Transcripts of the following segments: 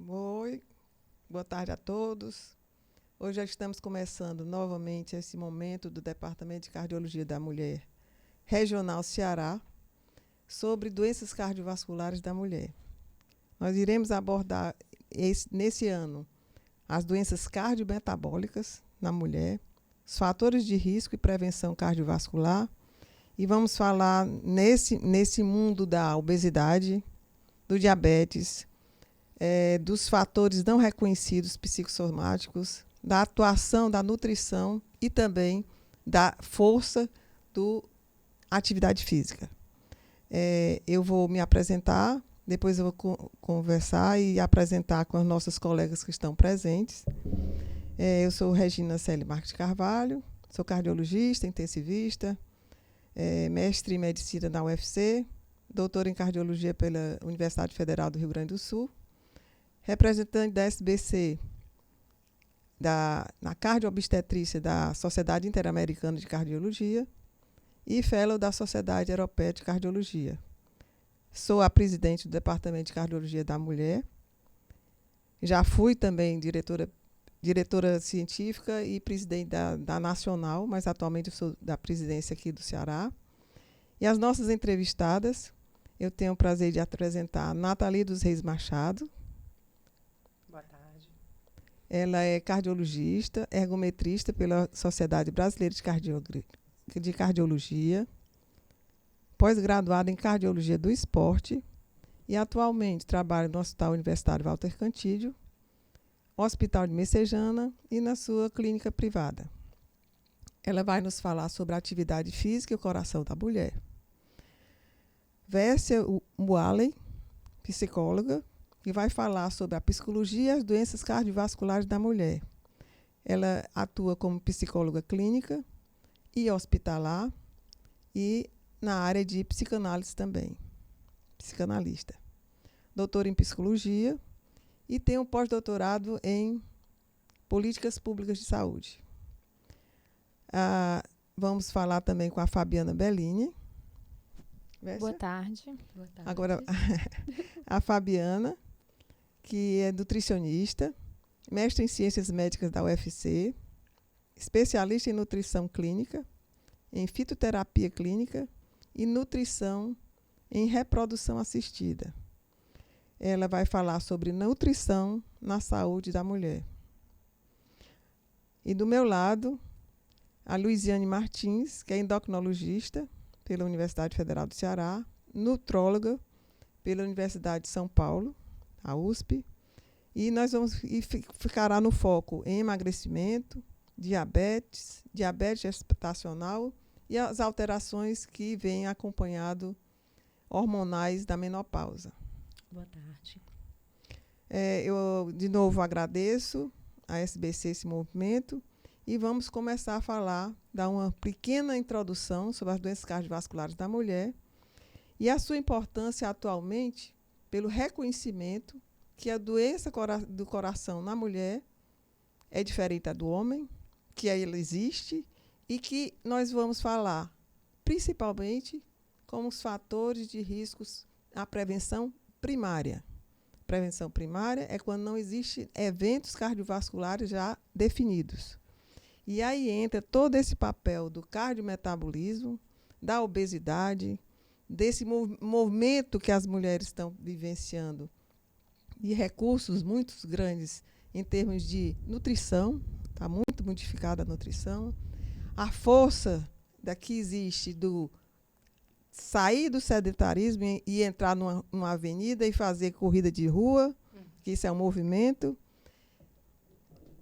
Oi, boa tarde a todos. Hoje já estamos começando novamente esse momento do Departamento de Cardiologia da Mulher Regional Ceará sobre doenças cardiovasculares da mulher. Nós iremos abordar nesse ano as doenças cardiometabólicas na mulher, os fatores de risco e prevenção cardiovascular, e vamos falar nesse mundo da obesidade, do diabetes, dos fatores não reconhecidos psicossomáticos, da atuação da nutrição e também da força da atividade física. Eu vou me apresentar, depois eu vou conversar e apresentar com as nossas colegas que estão presentes. Eu sou Regina Celi Marques de Carvalho, sou cardiologista, intensivista, mestre em medicina na UFC, doutora em cardiologia pela Universidade Federal do Rio Grande do Sul, representante da SBC na cardiobstetrícia da Sociedade Interamericana de Cardiologia e fellow da Sociedade Europeia de Cardiologia. Sou a presidente do Departamento de Cardiologia da Mulher. Já fui também diretora científica e presidente da Nacional, mas atualmente eu sou da presidência aqui do Ceará. E as nossas entrevistadas, eu tenho o prazer de apresentar a Nathalie dos Reis Machado. Boa tarde. Ela é cardiologista, ergometrista pela Sociedade Brasileira de Cardiologia, pós-graduada em Cardiologia do Esporte e atualmente trabalha no Hospital Universitário Walter Cantídio, Hospital de Messejana e na sua clínica privada. Ela vai nos falar sobre a atividade física e o coração da mulher. Vércia Mualen, psicóloga, que vai falar sobre a psicologia e as doenças cardiovasculares da mulher. Ela atua como psicóloga clínica e hospitalar e na área de psicanálise também, psicanalista. Doutora em psicologia e tem um pós-doutorado em políticas públicas de saúde. Vamos falar também com a Fabiana Bellini. Boa tarde. Boa tarde. Agora, a Fabiana, que é nutricionista, mestre em ciências médicas da UFC, especialista em nutrição clínica, em fitoterapia clínica e nutrição em reprodução assistida. Ela vai falar sobre nutrição na saúde da mulher. E do meu lado, a Luiziane Martins, que é endocrinologista pela Universidade Federal do Ceará, nutróloga pela Universidade de São Paulo, a USP, e nós ficará no foco em emagrecimento, diabetes gestacional e as alterações que vêm acompanhado hormonais da menopausa. Boa tarde. Eu, de novo, agradeço a SBC esse movimento e vamos começar a falar, dar uma pequena introdução sobre as doenças cardiovasculares da mulher e a sua importância atualmente pelo reconhecimento que a doença do coração na mulher é diferente da do homem, que ela existe e que nós vamos falar principalmente como os fatores de riscos à prevenção primária. Prevenção primária é quando não existem eventos cardiovasculares já definidos. E aí entra todo esse papel do cardiometabolismo, da obesidade, desse movimento que as mulheres estão vivenciando, de recursos muito grandes em termos de nutrição, está muito modificada a nutrição, a força que existe do sair do sedentarismo e entrar numa avenida e fazer corrida de rua, que isso é um movimento.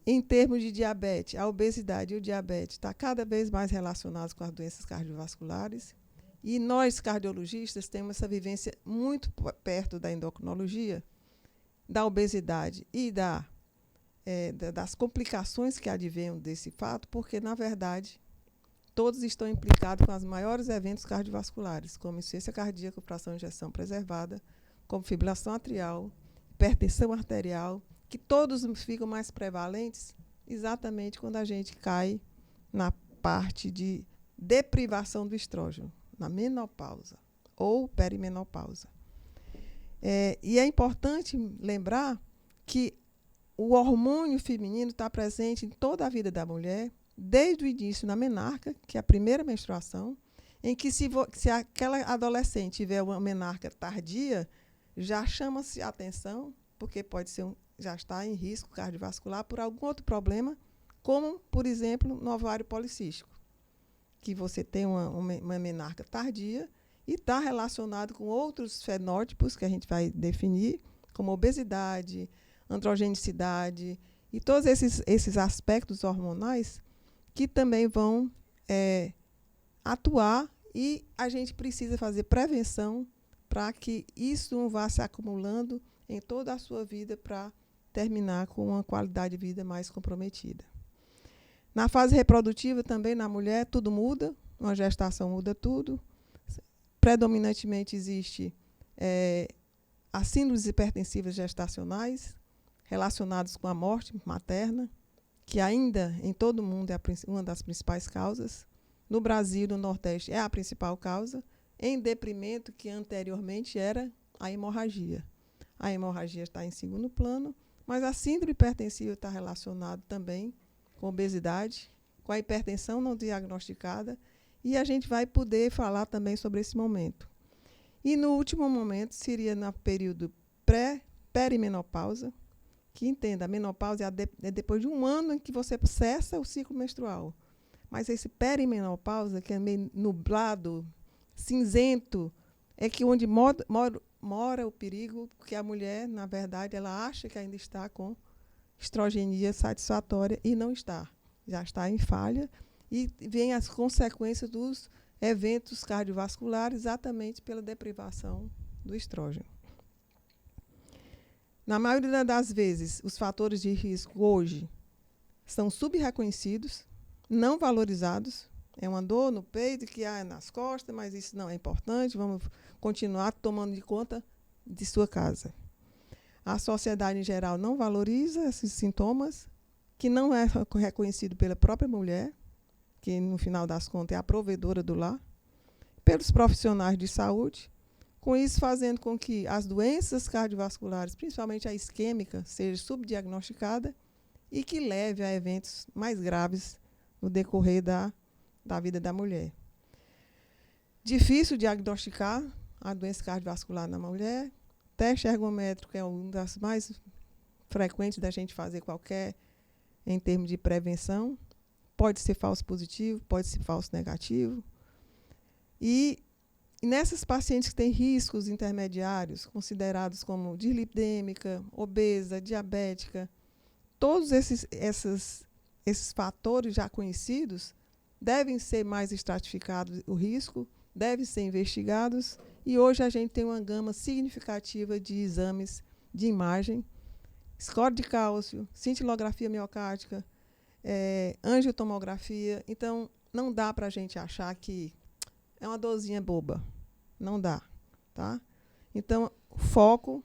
Em termos de diabetes, a obesidade e o diabetes estão cada vez mais relacionados com as doenças cardiovasculares. E nós, cardiologistas, temos essa vivência muito perto da endocrinologia, da obesidade e das complicações que advêm desse fato, porque, na verdade, todos estão implicados com os maiores eventos cardiovasculares, como insuficiência cardíaca, fração de ejeção preservada, como fibrilação atrial, hipertensão arterial, que todos ficam mais prevalentes exatamente quando a gente cai na parte de deprivação do estrógeno, na menopausa ou perimenopausa. E é importante lembrar que o hormônio feminino está presente em toda a vida da mulher, desde o início na menarca, que é a primeira menstruação, em que se aquela adolescente tiver uma menarca tardia, já chama-se atenção, porque pode ser já está em risco cardiovascular por algum outro problema, como, por exemplo, no ovário policístico, que você tem uma menarca tardia e está relacionado com outros fenótipos que a gente vai definir, como obesidade, androgenicidade e todos esses aspectos hormonais que também vão atuar, e a gente precisa fazer prevenção para que isso não vá se acumulando em toda a sua vida para terminar com uma qualidade de vida mais comprometida. Na fase reprodutiva também, na mulher, tudo muda, uma gestação muda tudo. Predominantemente existe as síndromes hipertensivas gestacionais relacionadas com a morte materna, que ainda em todo o mundo é uma das principais causas. No Brasil, no Nordeste, é a principal causa, em detrimento que anteriormente era a hemorragia. A hemorragia está em segundo plano, mas a síndrome hipertensiva está relacionada também com obesidade, com a hipertensão não diagnosticada, e a gente vai poder falar também sobre esse momento. E no último momento seria no período perimenopausa, que entenda, a menopausa é depois de um ano em que você cessa o ciclo menstrual. Mas esse perimenopausa, que é meio nublado, cinzento, é que onde mora o perigo, porque a mulher, na verdade, ela acha que ainda está com estrogenia satisfatória e não está. Já está em falha e vem as consequências dos eventos cardiovasculares exatamente pela deprivação do estrógeno. Na maioria das vezes, os fatores de risco hoje são subreconhecidos, não valorizados. É uma dor no peito que há nas costas, mas isso não é importante, vamos continuar tomando de conta de sua casa. A sociedade em geral não valoriza esses sintomas, que não é reconhecido pela própria mulher, que no final das contas é a provedora do lar, pelos profissionais de saúde, com isso fazendo com que as doenças cardiovasculares, principalmente a isquêmica, seja subdiagnosticada e que leve a eventos mais graves no decorrer da vida da mulher. Difícil diagnosticar a doença cardiovascular na mulher. Teste ergométrico é uma das mais frequentes da gente fazer em termos de prevenção. Pode ser falso positivo, pode ser falso negativo. E nessas pacientes que têm riscos intermediários, considerados como dislipidêmica, obesa, diabética, todos esses fatores já conhecidos devem ser mais estratificados, o risco, devem ser investigados, e hoje a gente tem uma gama significativa de exames de imagem, score de cálcio, cintilografia miocárdica, angiotomografia. Então, não dá para a gente achar que é uma dorzinha boba. Não dá. Tá? Então, foco,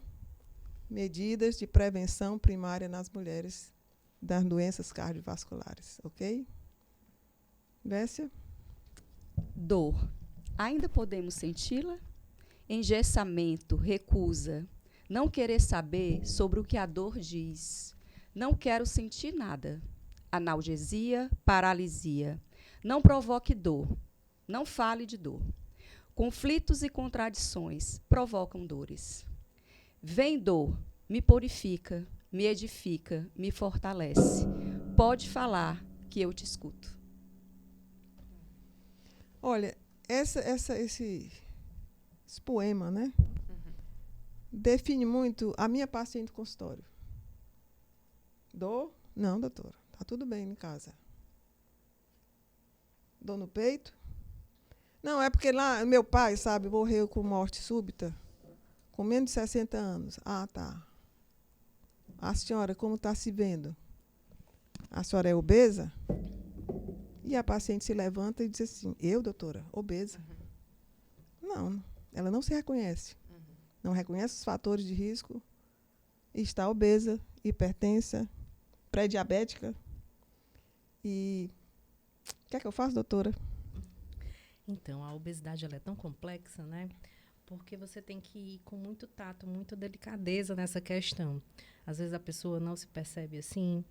medidas de prevenção primária nas mulheres das doenças cardiovasculares. Ok? Vécia? Dor. Ainda podemos senti-la? Engessamento, recusa. Não querer saber sobre o que a dor diz. Não quero sentir nada. Analgesia, paralisia. Não provoque dor. Não fale de dor. Conflitos e contradições provocam dores. Vem dor, me purifica, me edifica, me fortalece. Pode falar que eu te escuto. Olha, esse poema, né? Define muito a minha paciente no consultório. Dor? Não, doutora. Tá tudo bem em casa. Dor no peito? Não, é porque lá meu pai, sabe, morreu com morte súbita, com menos de 60 anos. Ah, tá. A senhora, como está se vendo? A senhora é obesa? E a paciente se levanta e diz assim, eu, doutora, obesa? Não, ela não se reconhece. Não reconhece os fatores de risco, está obesa, hipertensa, pré-diabética. E o que é que eu faço, doutora? Então, a obesidade ela é tão complexa, né? Porque você tem que ir com muito tato, muita delicadeza nessa questão. Às vezes a pessoa não se percebe assim.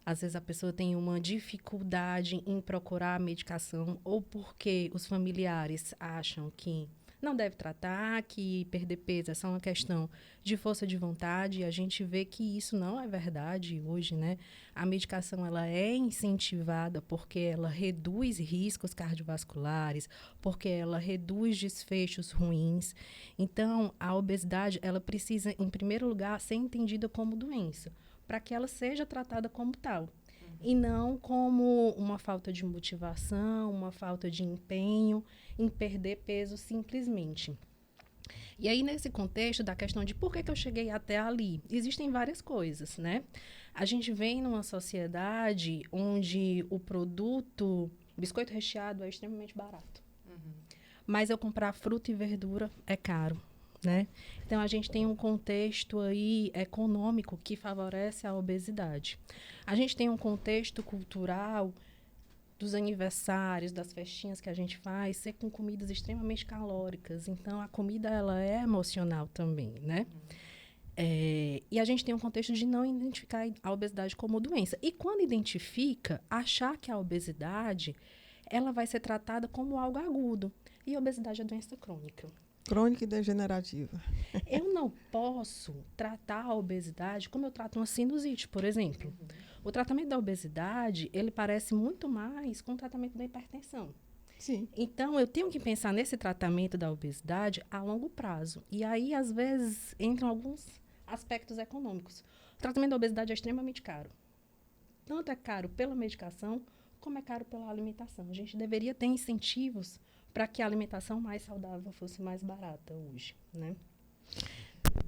Às vezes a pessoa tem uma dificuldade em procurar a medicação ou porque os familiares acham que não deve tratar, que perder peso é só uma questão de força de vontade. E a gente vê que isso não é verdade hoje, né? A medicação ela é incentivada porque ela reduz riscos cardiovasculares, porque ela reduz desfechos ruins. Então, a obesidade ela precisa, em primeiro lugar, ser entendida como doença, para que ela seja tratada como tal. E não como uma falta de motivação, uma falta de empenho em perder peso simplesmente. E aí, nesse contexto da questão de por que eu cheguei até ali, existem várias coisas, né? A gente vem numa sociedade onde o produto biscoito recheado é extremamente barato. Mas eu comprar fruta e verdura é caro, né? Então, a gente tem um contexto aí econômico que favorece a obesidade. A gente tem um contexto cultural dos aniversários, das festinhas que a gente faz, ser com comidas extremamente calóricas. Então, a comida, ela é emocional também, né? E a gente tem um contexto de não identificar a obesidade como doença. E quando identifica, achar que a obesidade, ela vai ser tratada como algo agudo. E a obesidade é doença crônica. Crônica e degenerativa. Eu não posso tratar a obesidade como eu trato uma sinusite, por exemplo. O tratamento da obesidade, ele parece muito mais com o tratamento da hipertensão. Sim. Então, eu tenho que pensar nesse tratamento da obesidade a longo prazo. E aí, às vezes, entram alguns aspectos econômicos. O tratamento da obesidade é extremamente caro. Tanto é caro pela medicação, como é caro pela alimentação. A gente deveria ter incentivos para que a alimentação mais saudável fosse mais barata hoje, né?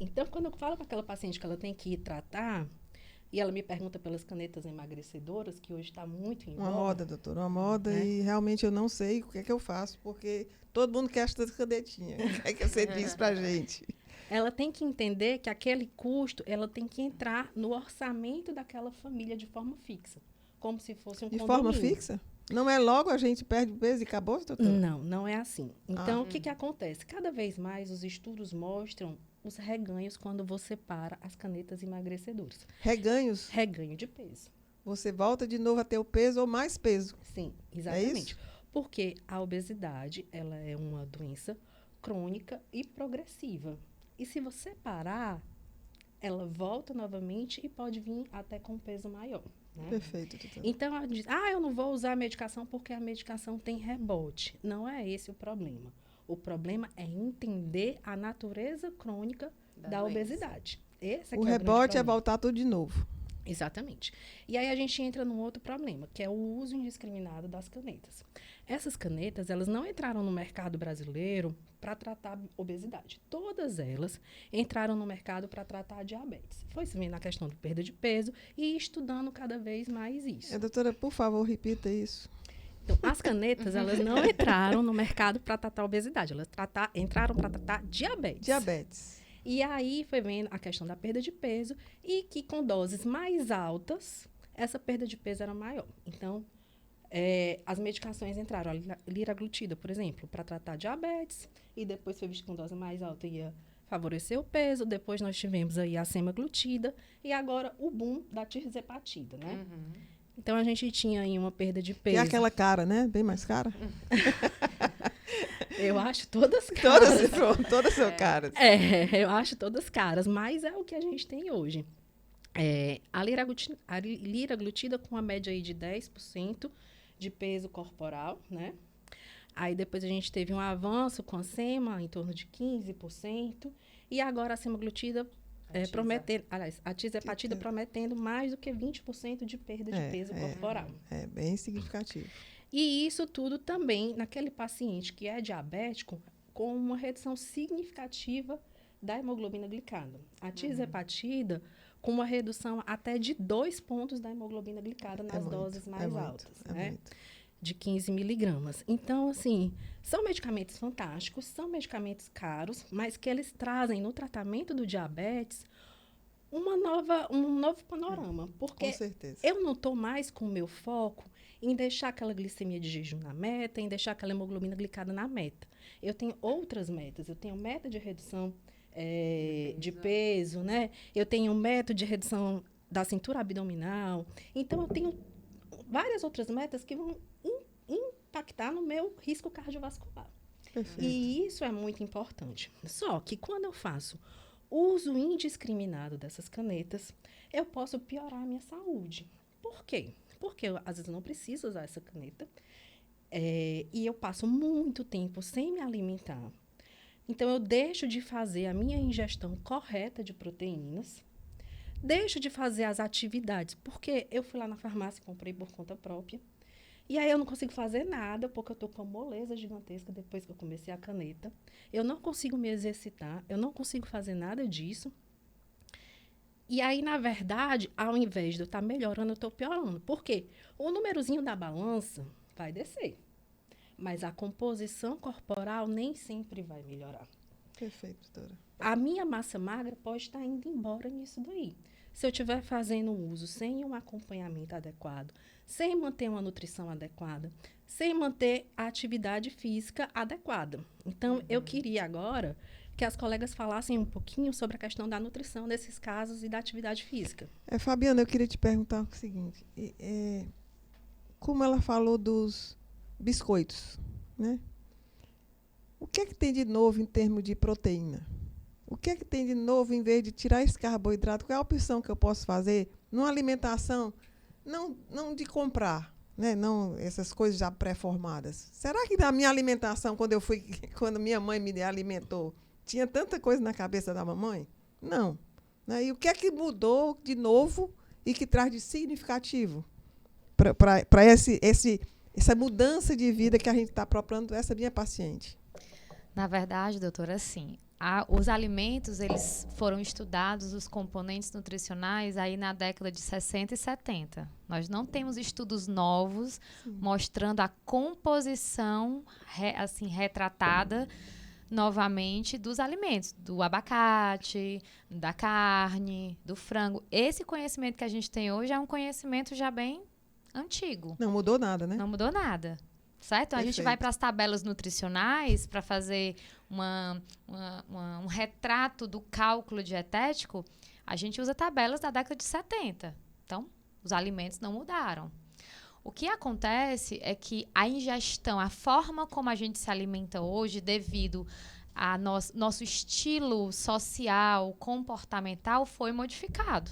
Então, quando eu falo para aquela paciente que ela tem que ir tratar, e ela me pergunta pelas canetas emagrecedoras, que hoje está muito em voga. Uma moda, doutora, uma moda, né? E realmente eu não sei o que é que eu faço, porque todo mundo quer essa canetinha. O que é que você diz para a gente? Ela tem que entender que aquele custo, ela tem que entrar no orçamento daquela família de forma fixa, como se fosse um condomínio. De forma fixa? Não é logo a gente perde peso e acabou, doutora? Não, não é assim. Então, o que acontece? Cada vez mais os estudos mostram os reganhos quando você para as canetas emagrecedoras. Reganhos? Reganho de peso. Você volta de novo a ter o peso ou mais peso. Sim, exatamente. É isso? Porque a obesidade, ela é uma doença crônica e progressiva. E se você parar, ela volta novamente e pode vir até com peso maior. Né? Perfeito, doutora. Então, ela diz, eu não vou usar a medicação porque a medicação tem rebote. Não é esse o problema. O problema é entender a natureza crônica da obesidade. Esse é o que rebote é é voltar tudo de novo. Exatamente. E aí a gente entra num outro problema, que é o uso indiscriminado das canetas. Essas canetas, elas não entraram no mercado brasileiro para tratar obesidade. Todas elas entraram no mercado para tratar a diabetes. Foi se vendo na questão de perda de peso e estudando cada vez mais isso. Doutora, por favor, repita isso. Então, as canetas, elas não entraram no mercado para tratar obesidade. Elas entraram para tratar diabetes. Diabetes. E aí foi vendo a questão da perda de peso e que com doses mais altas, essa perda de peso era maior. Então, as medicações entraram, a liraglutida, por exemplo, para tratar diabetes, e depois foi visto que com dose mais alta ia favorecer o peso. Depois nós tivemos aí a semaglutida e agora o boom da tirzepatida, né? Então, a gente tinha aí uma perda de peso. E aquela cara, né? Bem mais cara. Eu acho todas caras. Todas são caras. Eu acho todas caras, mas é o que a gente tem hoje. A liraglutida com a média aí de 10% de peso corporal, né? Aí depois a gente teve um avanço com a sema, em torno de 15%, e agora a semaglutida prometendo, aliás, a tirzepatida prometendo mais do que 20% de perda de peso corporal. É bem significativo. E isso tudo também naquele paciente que é diabético, com uma redução significativa da hemoglobina glicada. A tirzepatida com uma redução até de 2 pontos da hemoglobina glicada nas doses mais altas, né? De 15 miligramas. Então, assim, são medicamentos fantásticos, são medicamentos caros, mas que eles trazem no tratamento do diabetes um novo panorama. Porque com certeza. Eu não estou mais com o meu foco em deixar aquela glicemia de jejum na meta, em deixar aquela hemoglobina glicada na meta. Eu tenho outras metas. Eu tenho meta de redução de peso, né? Eu tenho um método de redução da cintura abdominal. Então, eu tenho várias outras metas que vão impactar no meu risco cardiovascular. Perfeito. E isso é muito importante. Só que quando eu faço uso indiscriminado dessas canetas, eu posso piorar a minha saúde. Por quê? Porque eu, às vezes, não preciso usar essa caneta. E eu passo muito tempo sem me alimentar. Então, eu deixo de fazer a minha ingestão correta de proteínas, deixo de fazer as atividades, porque eu fui lá na farmácia e comprei por conta própria. E aí eu não consigo fazer nada, porque eu estou com uma moleza gigantesca depois que eu comecei a caneta. Eu não consigo me exercitar, eu não consigo fazer nada disso. E aí, na verdade, ao invés de eu estar melhorando, eu estou piorando. Por quê? O númerozinho da balança vai descer. Mas a composição corporal nem sempre vai melhorar. Perfeito, doutora. A minha massa magra pode estar indo embora nisso daí. Se eu estiver fazendo uso sem um acompanhamento adequado, sem manter uma nutrição adequada, sem manter a atividade física adequada. Então, eu queria agora que as colegas falassem um pouquinho sobre a questão da nutrição nesses casos e da atividade física. Fabiana, eu queria te perguntar o seguinte. Como ela falou dos biscoitos, né? O que é que tem de novo em termos de proteína? O que é que tem de novo em vez de tirar esse carboidrato? Qual é a opção que eu posso fazer numa alimentação não de comprar, né? Não essas coisas já pré-formadas. Será que na minha alimentação, quando minha mãe me alimentou, tinha tanta coisa na cabeça da mamãe? Não. Né? E o que é que mudou de novo e que traz de significativo para essa mudança de vida que a gente está propondo essa minha paciente? Na verdade, doutora, sim. Os alimentos, eles foram estudados, os componentes nutricionais, aí na década de 60 e 70. Nós não temos estudos novos mostrando a composição retratada novamente dos alimentos, do abacate, da carne, do frango. Esse conhecimento que a gente tem hoje é um conhecimento já bem antigo. Não mudou nada, né? Não mudou nada. Certo? Então, a gente vai para as tabelas nutricionais para fazer um retrato do cálculo dietético. A gente usa tabelas da década de 70. Então, os alimentos não mudaram. O que acontece é que a ingestão, a forma como a gente se alimenta hoje, devido a nosso estilo social, comportamental, foi modificado.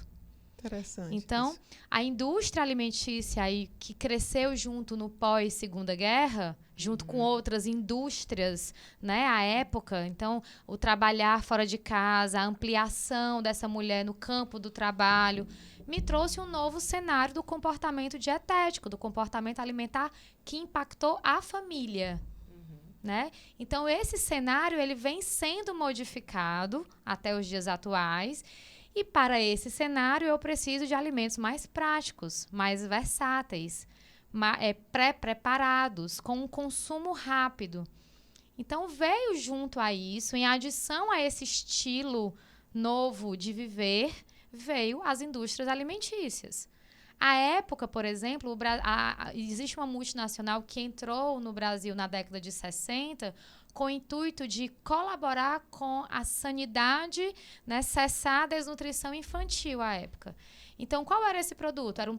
Interessante. Então, a indústria alimentícia aí, que cresceu junto no pós-Segunda Guerra, junto com outras indústrias, né, à época. Então, o trabalhar fora de casa, a ampliação dessa mulher no campo do trabalho, me trouxe um novo cenário do comportamento dietético, do comportamento alimentar que impactou a família. Né? Então, esse cenário ele vem sendo modificado até os dias atuais. E para esse cenário, eu preciso de alimentos mais práticos, mais versáteis, pré-preparados, com um consumo rápido. Então, veio junto a isso, em adição a esse estilo novo de viver, veio as indústrias alimentícias. À época, por exemplo, existe uma multinacional que entrou no Brasil na década de 60 com o intuito de colaborar com a sanidade, né, cessar a desnutrição infantil à época. Então, qual era esse produto? Era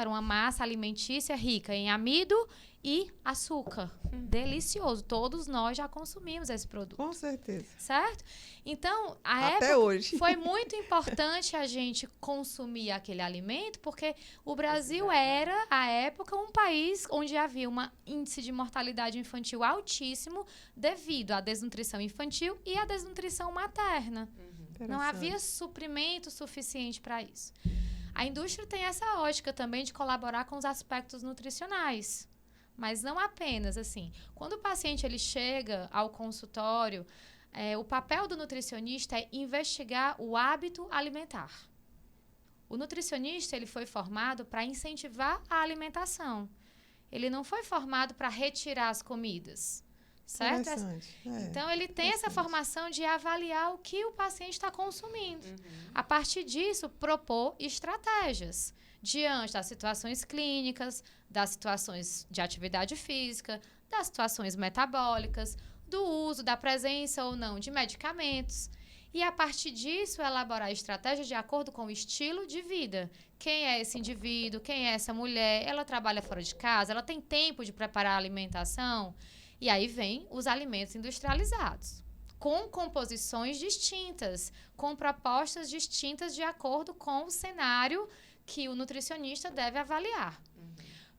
uma massa alimentícia rica em amido e açúcar. Delicioso. Todos nós já consumimos esse produto. Com certeza. Certo? Então, até hoje foi muito importante a gente consumir aquele alimento, porque o Brasil era, à época, um país onde havia um índice de mortalidade infantil altíssimo devido à desnutrição infantil e à desnutrição materna. Não havia suprimento suficiente para isso. A indústria tem essa ótica também de colaborar com os aspectos nutricionais. Mas não apenas, assim. Quando o paciente ele chega ao consultório, o papel do nutricionista é investigar o hábito alimentar. O nutricionista ele foi formado para incentivar a alimentação. Ele não foi formado para retirar as comidas. Certo? Então, ele tem essa formação de avaliar o que o paciente está consumindo. A partir disso, propor estratégias diante das situações clínicas, das situações de atividade física, das situações metabólicas, do uso, da presença ou não de medicamentos. E, a partir disso, elaborar a estratégia de acordo com o estilo de vida. Quem é esse indivíduo? Quem é essa mulher? Ela trabalha fora de casa? Ela tem tempo de preparar a alimentação? E aí vem os alimentos industrializados, com composições distintas, com propostas distintas de acordo com o cenário que o nutricionista deve avaliar.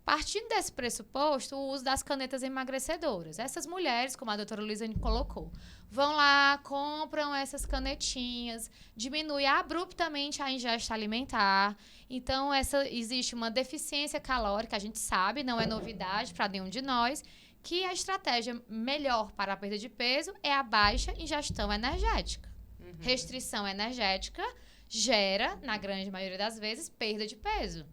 Partindo desse pressuposto, o uso das canetas emagrecedoras. Essas mulheres, como a doutora Luizane colocou, vão lá, compram essas canetinhas, diminui abruptamente a ingesta alimentar. Então, existe uma deficiência calórica, a gente sabe, não é novidade para nenhum de nós, que a estratégia melhor para a perda de peso é a baixa ingestão energética. Restrição energética gera, na grande maioria das vezes, perda de peso.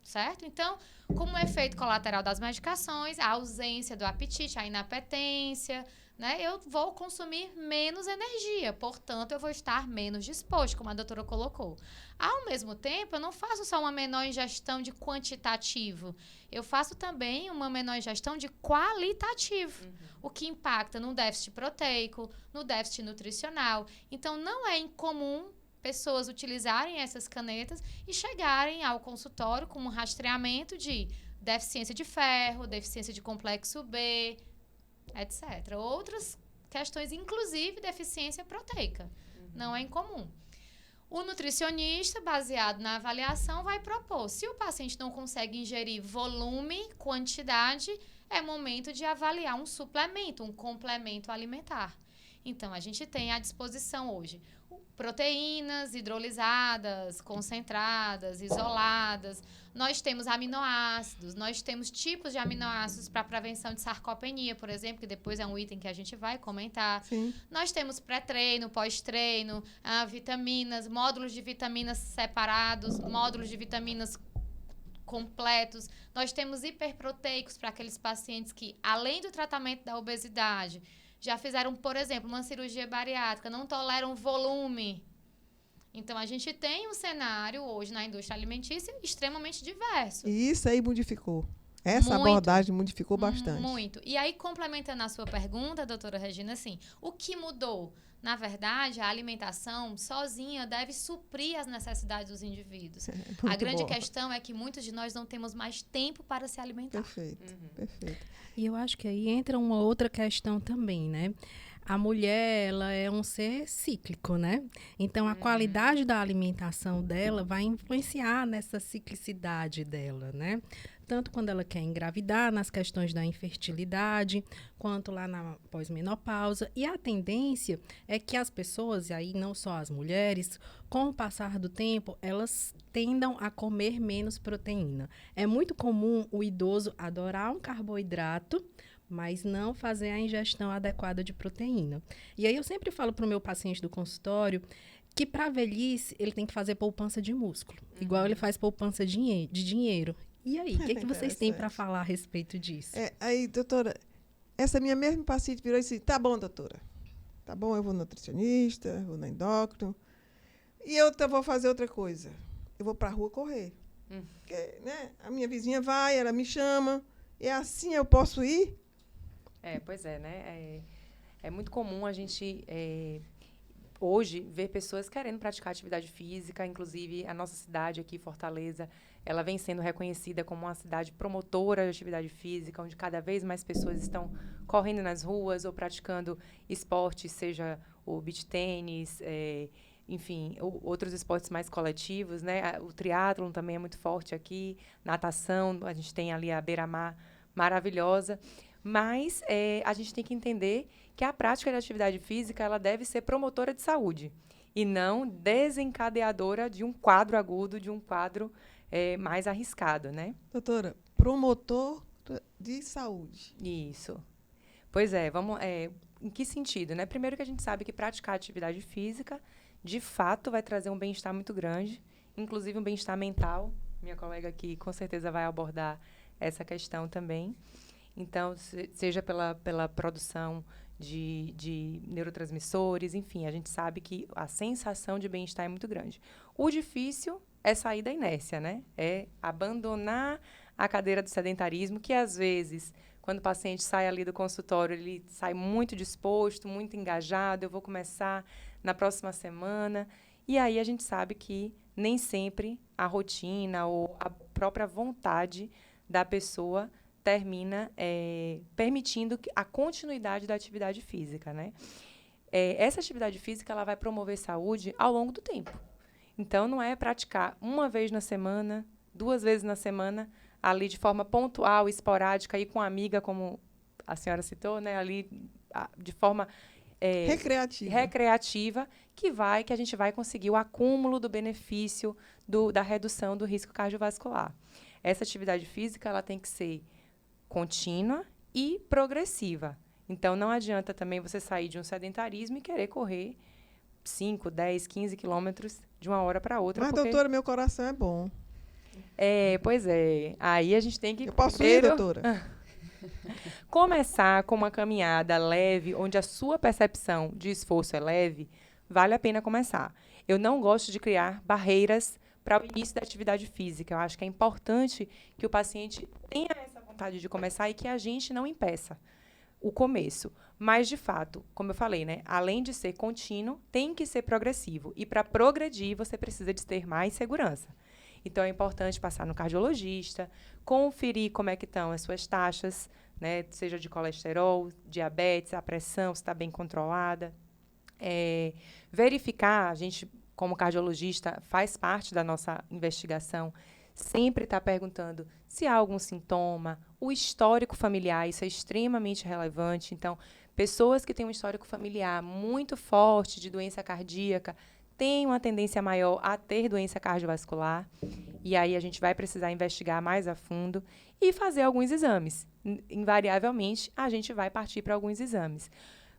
Certo? Então, como efeito colateral das medicações, a ausência do apetite, a inapetência, né? Eu vou consumir menos energia, portanto, eu vou estar menos disposto, como a doutora colocou. Ao mesmo tempo, eu não faço só uma menor ingestão de quantitativo, eu faço também uma menor ingestão de qualitativo, o que impacta no déficit proteico, no déficit nutricional. Então, não é incomum pessoas utilizarem essas canetas e chegarem ao consultório com um rastreamento de deficiência de ferro, deficiência de complexo B, etc. Outras questões, inclusive deficiência proteica. Não é incomum. O nutricionista, baseado na avaliação, vai propor. Se o paciente não consegue ingerir volume, quantidade, é momento de avaliar um suplemento, um complemento alimentar. Então, a gente tem à disposição hoje proteínas hidrolisadas, concentradas, isoladas. Nós temos aminoácidos, nós temos tipos de aminoácidos para prevenção de sarcopenia, por exemplo, que depois é um item que a gente vai comentar. Sim. Nós temos pré-treino, pós-treino, vitaminas, módulos de vitaminas separados, módulos de vitaminas completos. Nós temos hiperproteicos para aqueles pacientes que, além do tratamento da obesidade, já fizeram, por exemplo, uma cirurgia bariátrica, não toleram volume. Então, a gente tem um cenário hoje na indústria alimentícia extremamente diverso. E isso aí modificou. Essa Muito. abordagem modificou bastante. Muito. E aí, complementando a sua pergunta, doutora Regina, assim, o que mudou? Na verdade, a alimentação sozinha deve suprir as necessidades dos indivíduos. A grande questão é que muitos de nós não temos mais tempo para se alimentar. Perfeito, perfeito. E eu acho que aí entra uma outra questão também, né? A mulher, ela é um ser cíclico, né? Então, a qualidade da alimentação dela vai influenciar nessa ciclicidade dela, né? Tanto quando ela quer engravidar, nas questões da infertilidade, quanto lá na pós-menopausa. E a tendência é que as pessoas, e aí não só as mulheres, com o passar do tempo, elas tendam a comer menos proteína. É muito comum o idoso adorar um carboidrato, mas não fazer a ingestão adequada de proteína. E aí eu sempre falo para o meu paciente do consultório que para a velhice ele tem que fazer poupança de músculo, igual ele faz poupança de dinheiro. E aí, o que vocês têm para falar a respeito disso? Aí, doutora, essa minha mesma paciente virou e disse, tá bom, doutora, tá bom, eu vou no nutricionista, vou na endócrino, e eu vou fazer outra coisa, eu vou para a rua correr. Porque, né, a minha vizinha vai, ela me chama, e assim eu posso ir? Pois é, né? É muito comum a gente, hoje, ver pessoas querendo praticar atividade física. Inclusive, a nossa cidade aqui, Fortaleza, ela vem sendo reconhecida como uma cidade promotora de atividade física, onde cada vez mais pessoas estão correndo nas ruas ou praticando esportes, seja o beach tênis, enfim, outros esportes mais coletivos, né? O triatlon também é muito forte aqui, natação, a gente tem ali a beira-mar maravilhosa. Mas a gente tem que entender que a prática de atividade física ela deve ser promotora de saúde e não desencadeadora de um quadro agudo, de um quadro mais arriscado, né? Doutora, promotor de saúde. Isso. Pois é, em que sentido, né? Primeiro que a gente sabe que praticar atividade física, de fato, vai trazer um bem-estar muito grande, inclusive um bem-estar mental. Minha colega aqui, com certeza, vai abordar essa questão também. Então, seja pela produção de neurotransmissores, enfim, a gente sabe que a sensação de bem-estar é muito grande. O difícil é sair da inércia, né? É abandonar a cadeira do sedentarismo, que às vezes, quando o paciente sai ali do consultório, ele sai muito disposto, muito engajado, eu vou começar na próxima semana. E aí a gente sabe que nem sempre a rotina ou a própria vontade da pessoa termina permitindo a continuidade da atividade física, né? Essa atividade física ela vai promover saúde ao longo do tempo. Então, não é praticar uma vez na semana, 2 vezes na semana, ali de forma pontual, esporádica, e com a amiga, como a senhora citou, né? Ali de forma recreativa, que a gente vai conseguir o acúmulo do benefício da redução do risco cardiovascular. Essa atividade física ela tem que ser contínua e progressiva. Então, não adianta também você sair de um sedentarismo e querer correr 5, 10, 15 quilômetros de uma hora para outra. Mas, doutora, meu coração é bom. Pois é. Aí a gente tem que... Eu posso ir, doutora? Começar com uma caminhada leve, onde a sua percepção de esforço é leve, vale a pena começar. Eu não gosto de criar barreiras para o início da atividade física. Eu acho que é importante que o paciente tenha essa vontade de começar e que a gente não impeça o começo. Mas, de fato, como eu falei, né, além de ser contínuo, tem que ser progressivo. E, para progredir, você precisa de ter mais segurança. Então, é importante passar no cardiologista, conferir como é que estão as suas taxas, né, seja de colesterol, diabetes, a pressão, se está bem controlada. Verificar, a gente, como cardiologista, faz parte da nossa investigação, sempre está perguntando se há algum sintoma, o histórico familiar, isso é extremamente relevante. Então, pessoas que têm um histórico familiar muito forte de doença cardíaca têm uma tendência maior a ter doença cardiovascular. E aí a gente vai precisar investigar mais a fundo e fazer alguns exames. Invariavelmente, a gente vai partir para alguns exames.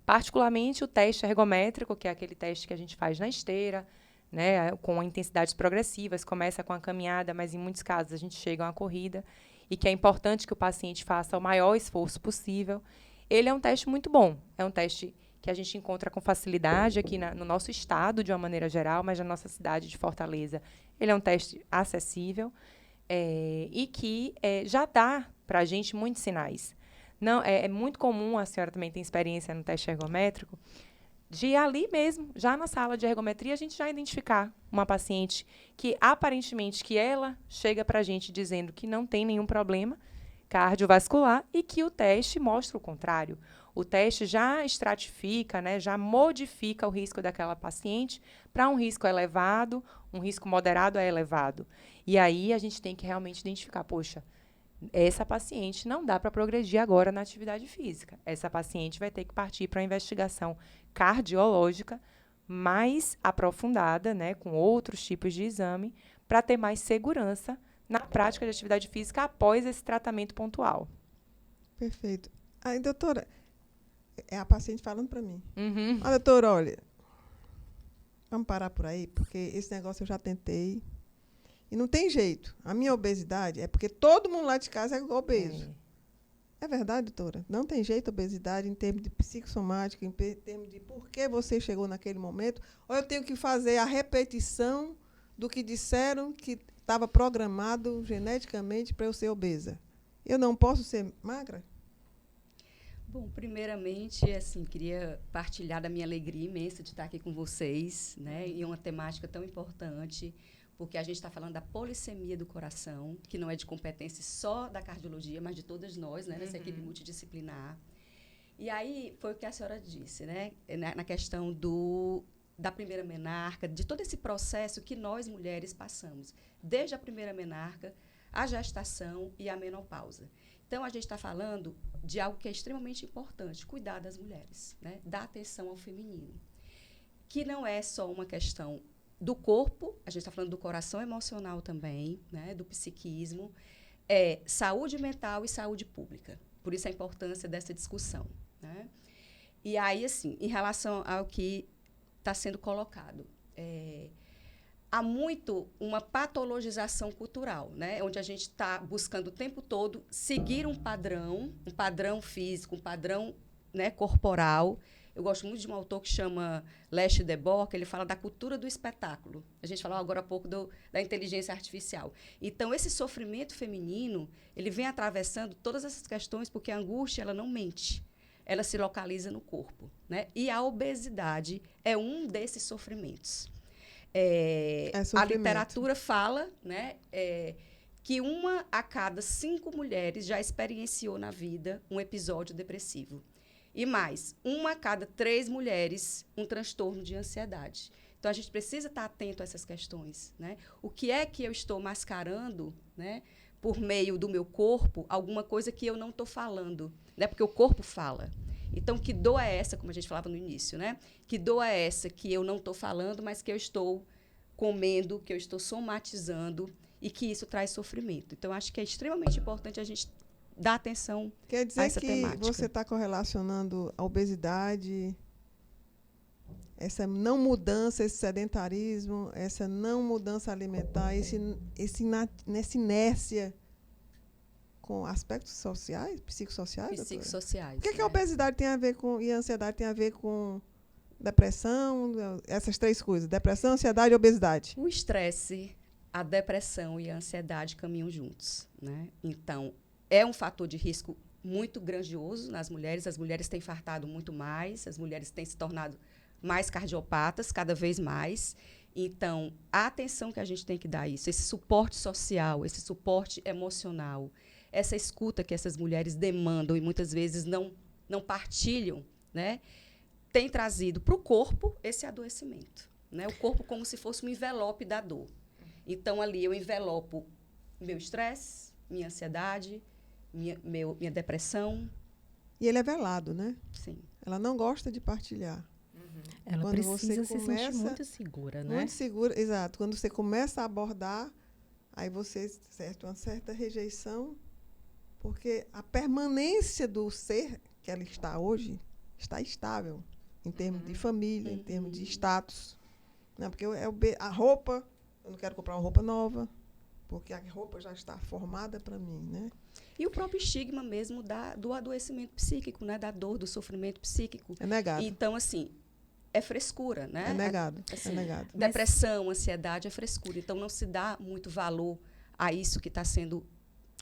Particularmente o teste ergométrico, que é aquele teste que a gente faz na esteira, né, com intensidades progressivas, começa com a caminhada, mas em muitos casos a gente chega a uma corrida, e que é importante que o paciente faça o maior esforço possível. Ele é um teste muito bom, é um teste que a gente encontra com facilidade aqui no nosso estado, de uma maneira geral, mas na nossa cidade de Fortaleza, ele é um teste acessível e que já dá para a gente muitos sinais. Não, é muito comum, a senhora também tem experiência no teste ergométrico, de ali mesmo, já na sala de ergometria, a gente já identificar uma paciente que, aparentemente, que ela chega para a gente dizendo que não tem nenhum problema cardiovascular e que o teste mostra o contrário. O teste já estratifica, né, já modifica o risco daquela paciente para um risco elevado, um risco moderado a elevado. E aí a gente tem que realmente identificar, poxa, essa paciente não dá para progredir agora na atividade física. Essa paciente vai ter que partir para uma investigação cardiológica mais aprofundada, né, com outros tipos de exame, para ter mais segurança na prática de atividade física após esse tratamento pontual. Perfeito. Aí, doutora, é a paciente falando para mim. Uhum. Doutora, olha, vamos parar por aí, porque esse negócio eu já tentei. E não tem jeito. A minha obesidade é porque todo mundo lá de casa é obeso. É verdade, doutora? Não tem jeito a obesidade em termos de psicossomática, em termos de por que você chegou naquele momento. Ou eu tenho que fazer a repetição do que disseram que estava programado geneticamente para eu ser obesa. Eu não posso ser magra? Bom, primeiramente, assim, queria partilhar da minha alegria imensa de estar aqui com vocês, né, e uma temática tão importante, porque a gente está falando da polissemia do coração, que não é de competência só da cardiologia, mas de todas nós, né, nessa equipe multidisciplinar. E aí foi o que a senhora disse, né, na questão da primeira menarca, de todo esse processo que nós mulheres passamos, desde a primeira menarca, a gestação e a menopausa. Então, a gente está falando de algo que é extremamente importante, cuidar das mulheres, né, dar atenção ao feminino, que não é só uma questão do corpo, a gente está falando do coração emocional também, né, do psiquismo, saúde mental e saúde pública. Por isso a importância dessa discussão, né? E aí, assim, em relação ao que está sendo colocado, há muito uma patologização cultural, né, onde a gente está buscando o tempo todo seguir um padrão físico, um padrão, né, corporal. Eu gosto muito de um autor que chama Leste Debord, que ele fala da cultura do espetáculo. A gente falou agora há pouco da inteligência artificial. Então, esse sofrimento feminino, ele vem atravessando todas essas questões, porque a angústia, ela não mente. ela se localiza no corpo, né? E a obesidade é um desses sofrimentos. A literatura fala, né, que 1 a cada 5 mulheres já experienciou na vida um episódio depressivo. E mais, 1 a cada 3 mulheres um transtorno de ansiedade. Então, a gente precisa estar atento a essas questões, né? O que é que eu estou mascarando, né, por meio do meu corpo, alguma coisa que eu não estou falando, né? Porque o corpo fala. Então, que dor é essa, como a gente falava no início, né? Que dor é essa que eu não estou falando, mas que eu estou comendo, que eu estou somatizando e que isso traz sofrimento. Então, acho que é extremamente importante a gente dar atenção Quer dizer a essa que temática. você está correlacionando a obesidade, essa não mudança, esse sedentarismo, essa não mudança alimentar, nessa inércia com aspectos sociais, psicossociais? Psicossociais. O que, né? que a obesidade tem a ver com, e a ansiedade tem a ver com depressão, essas 3 coisas, depressão, ansiedade e obesidade? O estresse, a depressão e a ansiedade caminham juntos, né? Então, é um fator de risco muito grandioso nas mulheres. As mulheres têm infartado muito mais, as mulheres têm se tornado mais cardiopatas cada vez mais. Então, a atenção que a gente tem que dar a isso, esse suporte social, esse suporte emocional, essa escuta que essas mulheres demandam e muitas vezes não partilham, né, tem trazido para o corpo esse adoecimento, né? O corpo como se fosse um envelope da dor. Então, ali eu envelopo meu estresse, minha ansiedade, minha depressão. E ele é velado, né? Sim. Ela não gosta de partilhar. Ela Quando você precisa se sentir começa- muito segura, né? Muito segura, exato. Quando você começa a abordar, aí você sente uma certa rejeição, porque a permanência do ser que ela está hoje está estável, em termos de família, em termos de status. Não, porque a roupa, eu não quero comprar uma roupa nova, porque a roupa já está formada para mim, né? E o próprio estigma mesmo do adoecimento psíquico, né? Da dor, do sofrimento psíquico. É negado. Então, assim, é frescura, né? É negado. Assim, É negado. Depressão, ansiedade é frescura. Então, não se dá muito valor a isso que está sendo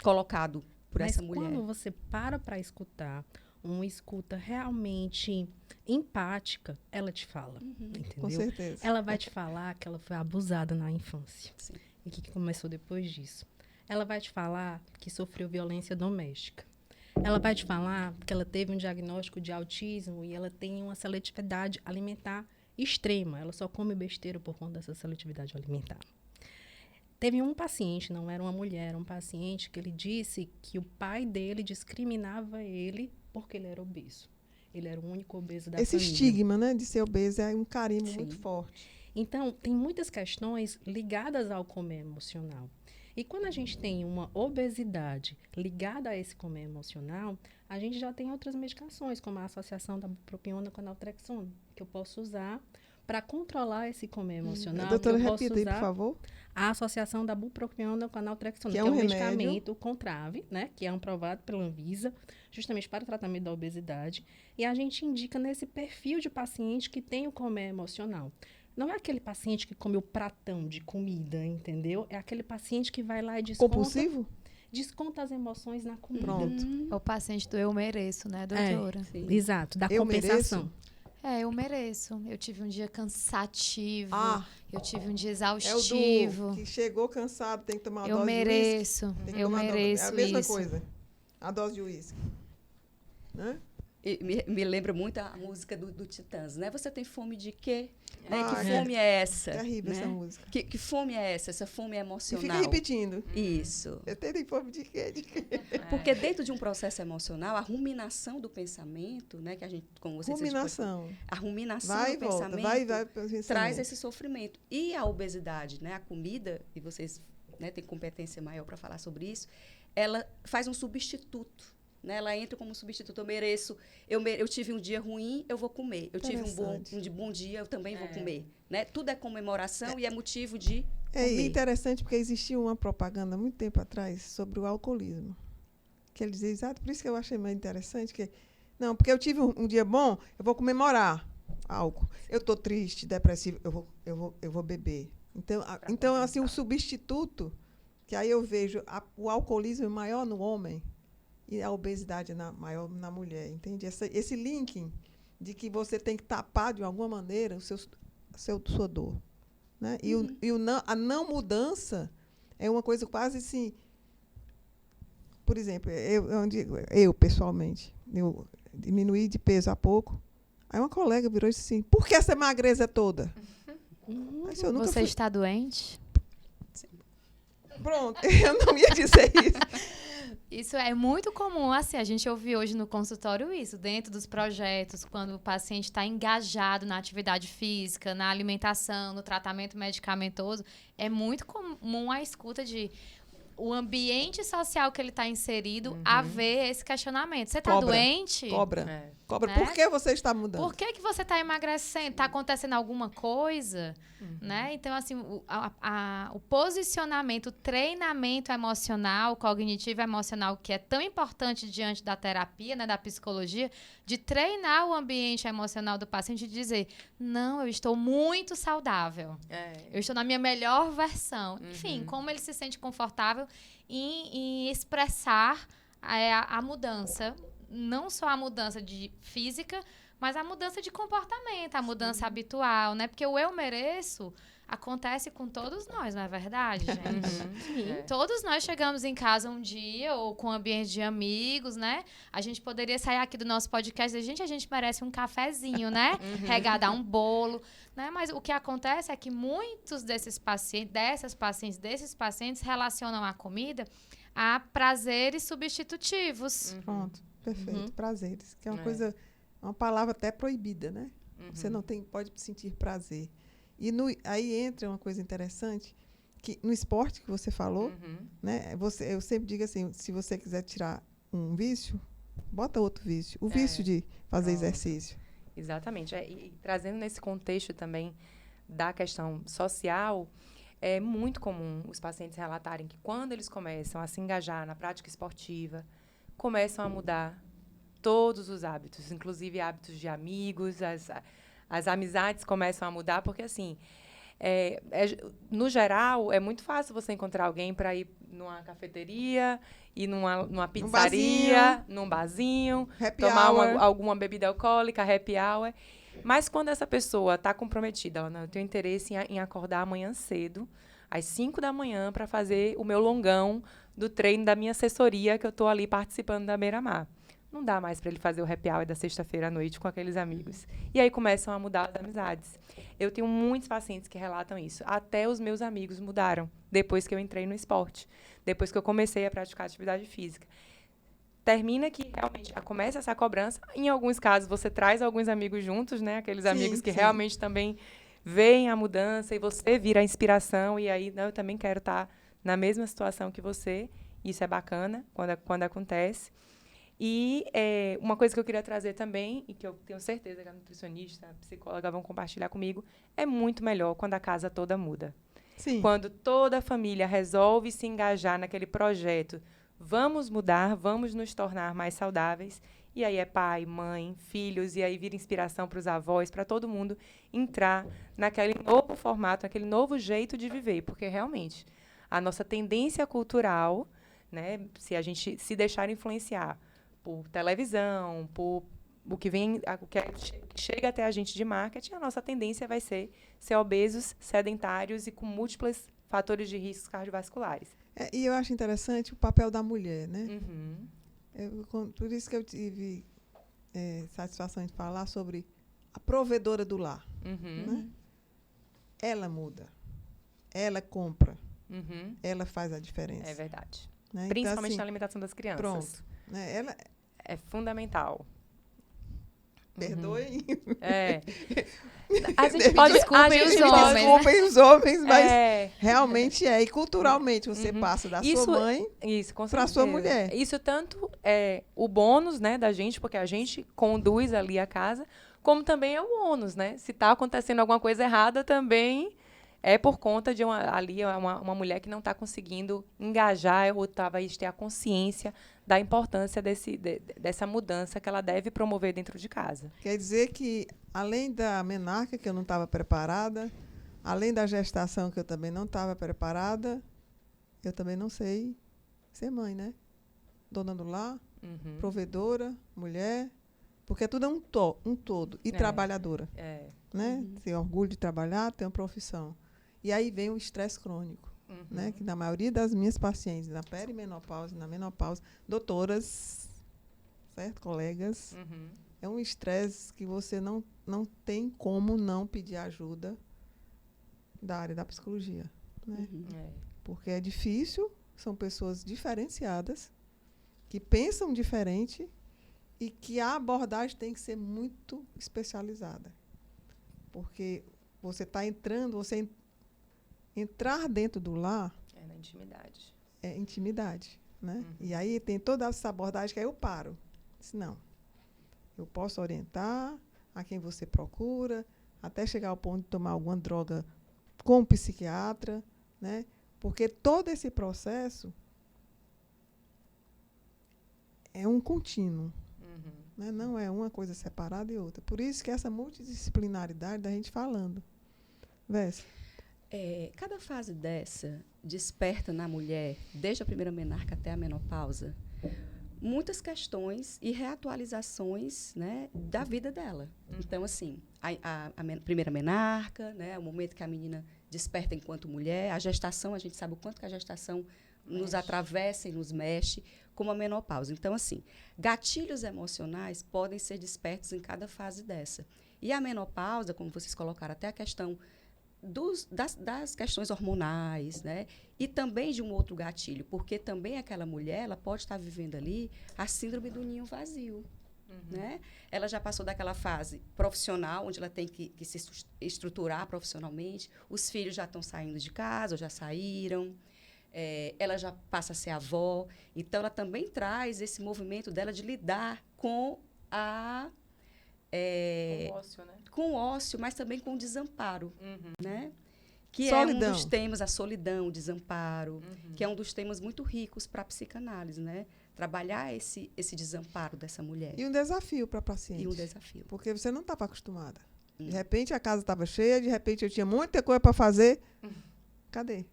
colocado por Mas essa mulher. quando você para escutar, uma escuta realmente empática, ela te fala, entendeu? Com certeza. Ela vai te falar que ela foi abusada na infância. Sim. E que começou depois disso. Ela vai te falar que sofreu violência doméstica. Ela vai te falar que ela teve um diagnóstico de autismo e ela tem uma seletividade alimentar extrema. Ela só come besteira por conta dessa seletividade alimentar. Teve um paciente, não era uma mulher, era um paciente que ele disse que o pai dele discriminava ele porque ele era obeso. Ele era o único obeso da Esse família. estigma, né, de ser obeso é um carimbo Sim. muito forte. Então, tem muitas questões ligadas ao comer emocional. E quando a gente tem uma obesidade ligada a esse comer emocional, a gente já tem outras medicações, como a associação da bupropiona com a naltrexona, que eu posso usar para controlar esse comer emocional. Doutora, que eu posso repita aí, por usar favor. a associação da bupropiona com a naltrexona, Que que é é um um remédio. medicamento contrave, né, que é aprovado pela Anvisa, justamente para o tratamento da obesidade. E a gente indica nesse perfil de paciente que tem o comer emocional. Não é aquele paciente que come o pratão de comida, entendeu? É aquele paciente que vai lá e Compulsivo? desconta as emoções na comida. Pronto. É o paciente do eu mereço, né, doutora? Sim. Exato, da Eu compensação. Eu mereço. Eu tive um dia cansativo. Ah, Eu tive um dia é o exaustivo. que chegou cansado, tem que tomar uma Eu dose de mereço. uísque. Tem que Eu tomar mereço É a mesma isso. coisa. A dose de uísque. Né? E me lembra muito a música do Titãs, né? Você tem fome de quê? Né? Ah, Que é. fome é essa? Terrível né? essa música. Que fome é essa? Essa fome é E emocional. fica repetindo. Isso. Eu tenho fome de quê? De quê? Porque dentro de um processo emocional, a ruminação do pensamento, né, que a gente, como vocês Ruminação. a ruminação Vai e do volta, pensamento vai e vai. traz esse sofrimento. E a obesidade, né, a comida, e vocês, né, têm competência maior para falar sobre isso, ela faz um substituto. Né, ela entra como substituto. Eu tive um dia ruim, eu vou comer. Eu tive um bom dia, eu também vou comer. Né? Tudo é comemoração e é motivo de É comer. interessante porque existia uma propaganda há muito tempo atrás sobre o alcoolismo. Que ele dizia, exato, por isso que eu achei mais interessante, que não, porque eu tive um dia bom, eu vou comemorar álcool. Eu estou triste, depressivo, eu vou beber. Então assim, o substituto, que aí eu vejo o alcoolismo maior no homem, e a obesidade maior na mulher, entende? Esse linking de que você tem que tapar, de alguma maneira, sua dor. Né? A não mudança é uma coisa quase assim... Por exemplo, eu pessoalmente, eu diminuí de peso há pouco. Aí uma colega virou e disse assim, por que essa magreza toda? Mas eu nunca Você fui... está doente? Pronto, eu não ia dizer isso. Isso é muito comum, assim, a gente ouve hoje no consultório isso, dentro dos projetos, quando o paciente está engajado na atividade física, na alimentação, no tratamento medicamentoso, é muito comum a escuta de o ambiente social que ele está inserido haver esse questionamento. Você está doente? Cobra. Né? Por que você está mudando? Por que você está emagrecendo? Está acontecendo alguma coisa? Né? Então, assim, o posicionamento, o treinamento emocional, cognitivo e emocional, que é tão importante diante da terapia, né, da psicologia, de treinar o ambiente emocional do paciente e dizer, não, eu estou muito saudável. Eu estou na minha melhor versão. Enfim, como ele se sente confortável em expressar a mudança, não só a mudança de física, mas a mudança de comportamento, a mudança habitual, né? Porque o eu mereço acontece com todos nós, não é verdade, gente? Todos nós chegamos em casa um dia ou com um ambiente de amigos, né? A gente poderia sair aqui do nosso podcast e dizer, a gente merece um cafezinho, né? Regada a um bolo, né? Mas o que acontece é que muitos desses pacientes relacionam a comida a prazeres substitutivos. Pronto, perfeito. Prazeres, que é uma coisa, uma palavra até proibida, né? Você não pode sentir prazer. E aí entra uma coisa interessante, que no esporte que você falou, né? Eu sempre digo assim, se você quiser tirar um vício, bota outro vício. O vício de fazer exercício. Exatamente. E trazendo nesse contexto também da questão social, é muito comum os pacientes relatarem que quando eles começam a se engajar na prática esportiva, começam a mudar todos os hábitos, inclusive hábitos de amigos, as amizades começam a mudar, porque, assim, no geral, é muito fácil você encontrar alguém para ir numa cafeteria, ir numa pizzaria, num barzinho, tomar alguma bebida alcoólica, happy hour. Mas quando essa pessoa está comprometida, eu tenho interesse em acordar amanhã cedo, às 5 da manhã, para fazer o meu longão do treino da minha assessoria, que eu estou ali participando da Beira-Mar. Não dá mais para ele fazer o happy hour da sexta-feira à noite com aqueles amigos. E aí começam a mudar as amizades. Eu tenho muitos pacientes que relatam isso. Até os meus amigos mudaram depois que eu entrei no esporte, depois que eu comecei a praticar atividade física. Termina que realmente começa essa cobrança. Em alguns casos, você traz alguns amigos juntos, né? Aqueles amigos que realmente também veem a mudança e você vira a inspiração. E aí, eu também quero estar na mesma situação que você. Isso é bacana quando acontece. E uma coisa que eu queria trazer também, e que eu tenho certeza que a nutricionista, a psicóloga vão compartilhar comigo, é muito melhor quando a casa toda muda. Sim. Quando toda a família resolve se engajar naquele projeto, vamos mudar, vamos nos tornar mais saudáveis. E aí é pai, mãe, filhos, e aí vira inspiração para os avós, para todo mundo entrar naquele novo formato, naquele novo jeito de viver. Porque, realmente, a nossa tendência cultural, né, se a gente se deixar influenciar por televisão, por o que chega até a gente de marketing, a nossa tendência vai ser obesos, sedentários e com múltiplos fatores de riscos cardiovasculares. E eu acho interessante o papel da mulher, né? Por isso que eu tive satisfação de falar sobre a provedora do lar. Né? Ela muda, ela compra, ela faz a diferença. É verdade. Né? Principalmente então, assim, na alimentação das crianças. Pronto. Né? Ela é fundamental. Perdoem. A gente pode... Desculpem os homens, mas realmente é. E culturalmente você passa da sua mãe para a sua mulher. Isso tanto é o bônus, né, da gente, porque a gente conduz ali a casa, como também é o ônus, né? Se está acontecendo alguma coisa errada, também é por conta de uma mulher que não está conseguindo engajar ou talvez ter a consciência da importância dessa mudança que ela deve promover dentro de casa. Quer dizer que, além da menarca, que eu não estava preparada, além da gestação, que eu também não estava preparada, eu também não sei ser mãe, né? Dona do lar. Uhum. provedora, mulher, porque tudo é um todo. E É. trabalhadora, É. né? Tem orgulho de trabalhar, tem uma profissão. E aí vem o estresse crônico, Uhum. né? Que na maioria das minhas pacientes, na perimenopausa, na menopausa, doutoras, certo? Colegas, Uhum. é um estresse que você não tem como não pedir ajuda da área da psicologia, né? Uhum. É. Porque é difícil, são pessoas diferenciadas, que pensam diferente e que a abordagem tem que ser muito especializada. Porque você está entrando, entrar dentro do lar É na intimidade. é intimidade, né? Uhum. E aí tem toda essa abordagem que aí eu paro. Disse, não, eu posso orientar a quem você procura, até chegar ao ponto de tomar alguma droga com um psiquiatra, né? Porque todo esse processo é um contínuo, Uhum. né? Não é uma coisa separada e outra. Por isso que essa multidisciplinaridade da gente falando. Vés, Cada fase dessa desperta na mulher, desde a primeira menarca até a menopausa, muitas questões e reatualizações, né, da vida dela. Então, assim, primeira menarca, né, o momento que a menina desperta enquanto mulher, a gestação, a gente sabe o quanto que a gestação nos Mexe. atravessa e nos mexe, como a menopausa. Então, assim, gatilhos emocionais podem ser despertos em cada fase dessa. E a menopausa, como vocês colocaram, até a questão das questões hormonais, né? E também de um outro gatilho, porque também aquela mulher, ela pode estar vivendo ali a síndrome do ninho vazio, né? Ela já passou daquela fase profissional, onde ela tem que se estruturar profissionalmente, os filhos já estão saindo de casa, ou já saíram, ela já passa a ser avó, então ela também traz esse movimento dela de lidar com Com ócio, né? com o ócio, mas também com o desamparo, Uhum. né? Que Solidão. é um dos temas, a solidão, o desamparo, que é um dos temas muito ricos para a psicanálise, né? Trabalhar esse desamparo dessa mulher. e um desafio para a paciente. E um desafio. Porque você não estava acostumada. De repente a casa estava cheia, de repente eu tinha muita coisa para fazer. Cadê?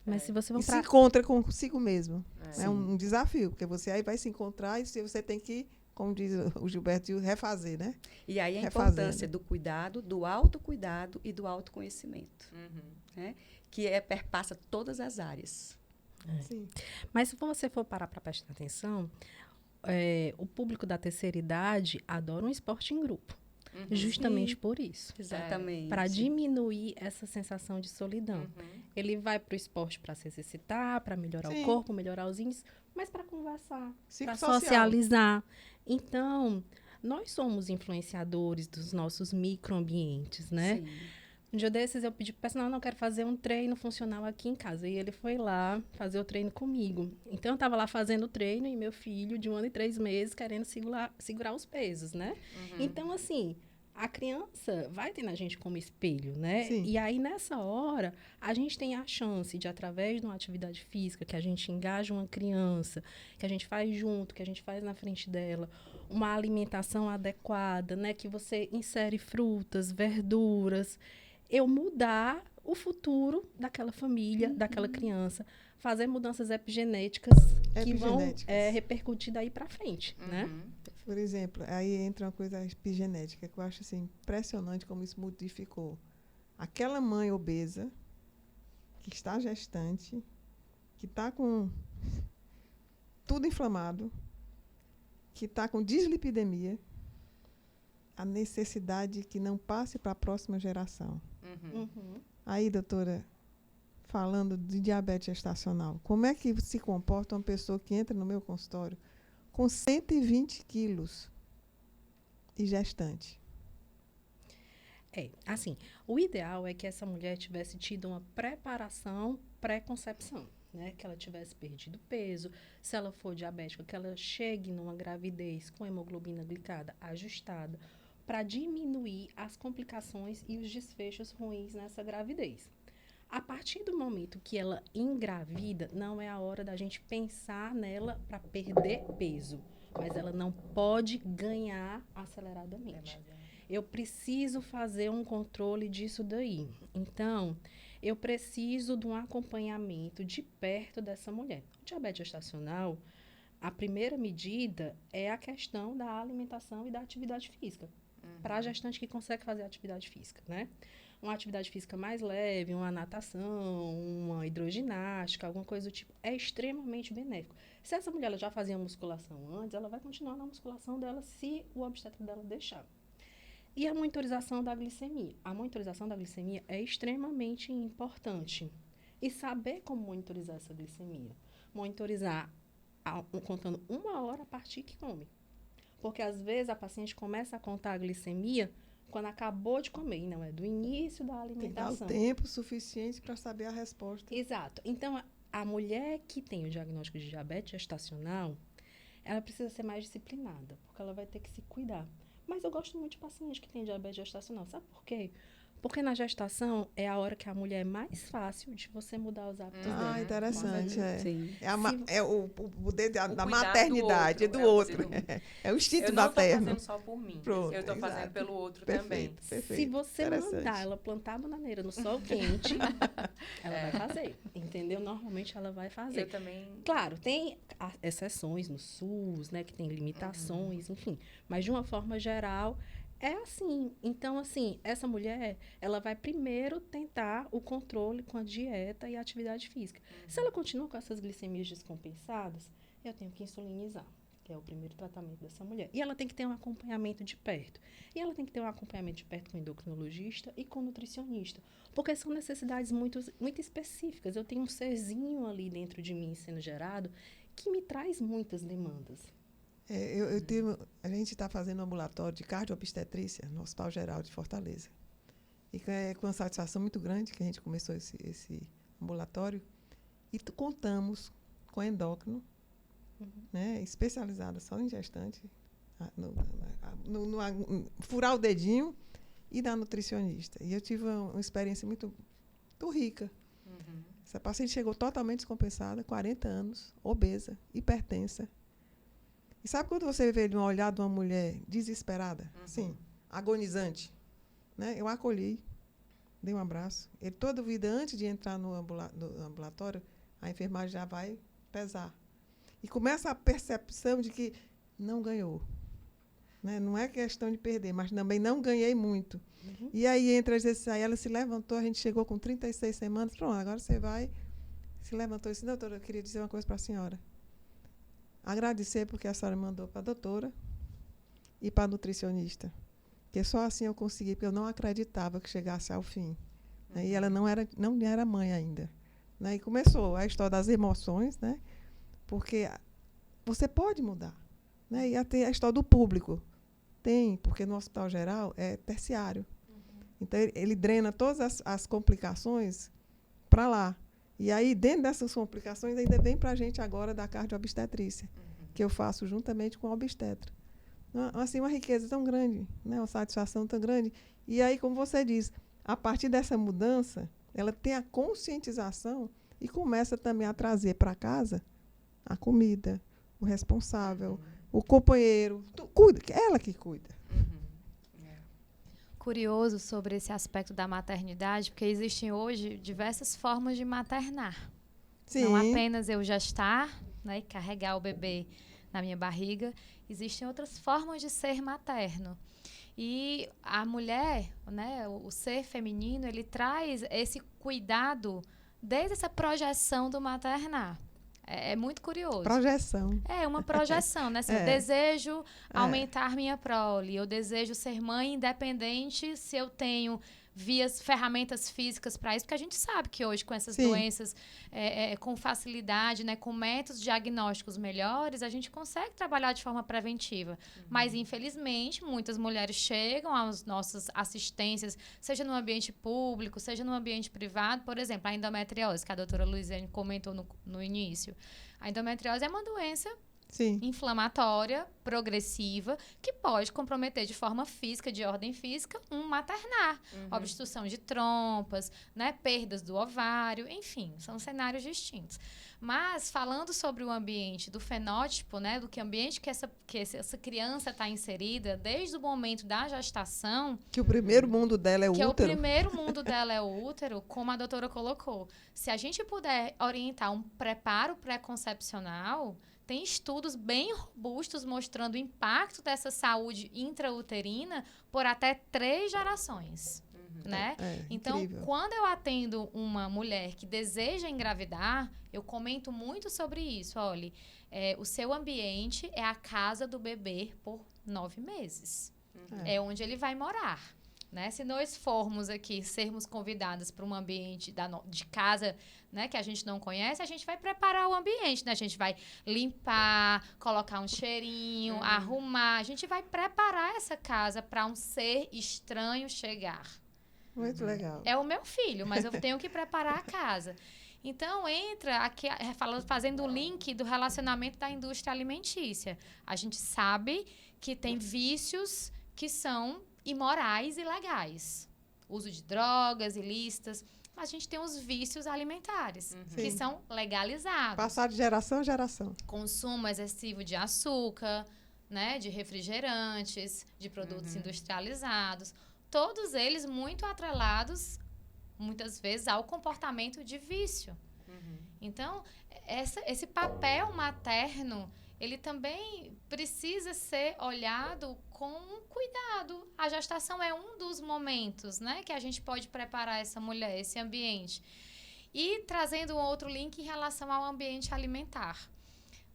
Mas se você E for se pra... encontra consigo mesmo. É. É um desafio, porque você aí vai se encontrar e você tem que, como diz o Gilberto, refazer, né? E aí a Refazendo. importância do cuidado, do autocuidado e do autoconhecimento, Uhum. né? Que perpassa todas as áreas. Sim. Mas se você for parar para prestar atenção, o público da terceira idade adora um esporte em grupo. Justamente Sim. por isso. Exatamente. Para diminuir essa sensação de solidão. Uhum. Ele vai para o esporte para se exercitar, para melhorar Sim. o corpo, melhorar os índices, mas para conversar, para Psicossocial. socializar. Então, nós somos influenciadores dos nossos microambientes, né? Sim. Um dia desses eu pedi pro personal, não, quero fazer um treino funcional aqui em casa. E ele foi lá fazer o treino comigo. Então, eu estava lá fazendo o treino e meu filho, de 1 ano e 3 meses, querendo segurar os pesos, né? Então, assim, a criança vai ter na gente como espelho, né? Sim. E aí, nessa hora, a gente tem a chance de, através de uma atividade física, que a gente engaja uma criança, que a gente faz junto, que a gente faz na frente dela, uma alimentação adequada, né? Que você insere frutas, verduras, eu mudar o futuro daquela família, daquela criança, fazer mudanças epigenéticas que vão Epigenéticas. repercutir daí para frente, né? Uhum. Por exemplo, aí entra uma coisa epigenética que eu acho assim, impressionante como isso modificou. Aquela mãe obesa, que está gestante, que está com tudo inflamado, que está com dislipidemia, a necessidade que não passe para a próxima geração. Uhum. Aí, doutora, falando de diabetes gestacional, como é que se comporta uma pessoa que entra no meu consultório com 120 quilos e gestante? Assim, o ideal é que essa mulher tivesse tido uma preparação pré-concepção, né? Que ela tivesse perdido peso, se ela for diabética, que ela chegue numa gravidez com hemoglobina glicada ajustada, para diminuir as complicações e os desfechos ruins nessa gravidez. A partir do momento que ela engravida, não é a hora da gente pensar nela para perder peso, mas ela não pode ganhar aceleradamente. Eu preciso fazer um controle disso daí. Então, eu preciso de um acompanhamento de perto dessa mulher. O diabetes gestacional, a primeira medida é a questão da alimentação e da atividade física. Para a gestante que consegue fazer atividade física, né? Uma atividade física mais leve, uma natação, uma hidroginástica, alguma coisa do tipo, é extremamente benéfico. Se essa mulher ela já fazia musculação antes, ela vai continuar na musculação dela se o obstetra dela deixar. E a monitorização da glicemia. A monitorização da glicemia é extremamente importante. E saber como monitorizar essa glicemia. Monitorizar contando 1 hora a partir que come. Porque, às vezes, a paciente começa a contar a glicemia quando acabou de comer. E não é do início da Tem que dar alimentação. o tempo suficiente para saber a resposta. Exato. Então, a mulher que tem o diagnóstico de diabetes gestacional, ela precisa ser mais disciplinada, porque ela vai ter que se cuidar. Mas eu gosto muito de paciente que tem diabetes gestacional. Sabe por quê? Porque na gestação é a hora que a mulher é mais fácil de você mudar os hábitos dela. Ah, interessante. É, Sim. é o poder da cuidado maternidade, do outro. É o instinto Eu não estou materno. fazendo só por mim. Pronto, eu estou fazendo exato. pelo outro Perfeito, também. perfeito. Se você Interessante. mandar ela plantar a bananeira no sol quente, ela vai fazer. Entendeu? Normalmente ela vai fazer. Eu também. Claro, tem exceções no SUS, né, que tem limitações, enfim. Mas, de uma forma geral, é assim. Então, assim, essa mulher, ela vai primeiro tentar o controle com a dieta e a atividade física. Se ela continua com essas glicemias descompensadas, eu tenho que insulinizar, que é o primeiro tratamento dessa mulher. E ela tem que ter um acompanhamento de perto. E ela tem que ter um acompanhamento de perto com o endocrinologista e com o nutricionista. Porque são necessidades muito específicas. Eu tenho um serzinho ali dentro de mim sendo gerado que me traz muitas demandas. A gente está fazendo um ambulatório de cardio-obstetrícia no Hospital Geral de Fortaleza. E é com uma satisfação muito grande que a gente começou esse ambulatório. E contamos com endócrino, né, especializada só em gestante, furar o dedinho e da nutricionista. E eu tive uma experiência muito rica. Essa paciente chegou totalmente descompensada, 40 anos, obesa, hipertensa. E sabe quando você vê de um olhar de uma mulher desesperada, assim, agonizante? Né? Eu acolhi, dei um abraço. Ele, toda vida, antes de entrar no ambulatório, a enfermagem já vai pesar. E começa a percepção de que não ganhou. Né? Não é questão de perder, mas também não ganhei muito. E aí, entre as vezes, aí ela se levantou, a gente chegou com 36 semanas, pronto, agora você vai. Se levantou e disse, doutora, eu queria dizer uma coisa para a senhora. Agradecer porque a senhora mandou para a doutora e para a nutricionista. Porque só assim eu consegui, porque eu não acreditava que chegasse ao fim. Né? E ela não era mãe ainda. Né? E começou a história das emoções, né? Porque você pode mudar. Né? E até a história do público. Tem, porque no Hospital Geral é terciário. Então, ele drena todas as complicações para lá. E aí, dentro dessas complicações, ainda vem para a gente agora da cardio-obstetrícia, que eu faço juntamente com o obstetra. Assim, uma riqueza tão grande, né? Uma satisfação tão grande. E aí, como você diz, a partir dessa mudança, ela tem a conscientização e começa também a trazer para casa a comida, o responsável, o companheiro. Cuida, ela que cuida. Curioso sobre esse aspecto da maternidade, porque existem hoje diversas formas de maternar. Sim. Não apenas eu gestar, né, e carregar o bebê na minha barriga, existem outras formas de ser materno. E a mulher, né, o ser feminino, ele traz esse cuidado desde essa projeção do maternar. É muito curioso. Projeção. É uma projeção, né? Assim, eu desejo aumentar minha prole, eu desejo ser mãe independente se eu tenho ferramentas físicas para isso, porque a gente sabe que hoje com essas doenças, com facilidade, né, com métodos diagnósticos melhores, a gente consegue trabalhar de forma preventiva. Mas, infelizmente, muitas mulheres chegam às nossas assistências, seja no ambiente público, seja no ambiente privado. Por exemplo, a endometriose, que a doutora Luiziane comentou no início. A endometriose é uma doença inflamatória, progressiva, que pode comprometer de forma física, de ordem física, um maternar. Obstrução de trompas, né, perdas do ovário, enfim, são cenários distintos. Mas, falando sobre o ambiente do fenótipo, né, do que ambiente que essa criança está inserida, desde o momento da gestação... Que o primeiro mundo dela é o útero. Que o primeiro mundo dela é o útero, como a doutora colocou. Se a gente puder orientar um preparo pré-concepcional, tem estudos bem robustos mostrando o impacto dessa saúde intrauterina por até 3 gerações, né? Então, Incrível. quando eu atendo uma mulher que deseja engravidar, eu comento muito sobre isso. Olha, o seu ambiente é a casa do bebê por 9 meses. É onde ele vai morar. Né? Se nós formos aqui, sermos convidadas para um ambiente de casa, né, que a gente não conhece, a gente vai preparar o ambiente, né? A gente vai limpar, colocar um cheirinho, arrumar. A gente vai preparar essa casa para um ser estranho chegar. Muito legal. É o meu filho, mas eu tenho que preparar a casa. Então, entra aqui, fazendo o link do relacionamento da indústria alimentícia. A gente sabe que tem vícios que são imorais e ilegais. Uso de drogas ilícitas. Mas a gente tem os vícios alimentares, que Sim. são legalizados. Passar de geração em geração. Consumo excessivo de açúcar, né, de refrigerantes, de produtos industrializados. Todos eles muito atrelados, muitas vezes, ao comportamento de vício. Então, esse papel materno, ele também precisa ser olhado com cuidado. A gestação é um dos momentos, né, que a gente pode preparar essa mulher, esse ambiente. E trazendo um outro link em relação ao ambiente alimentar,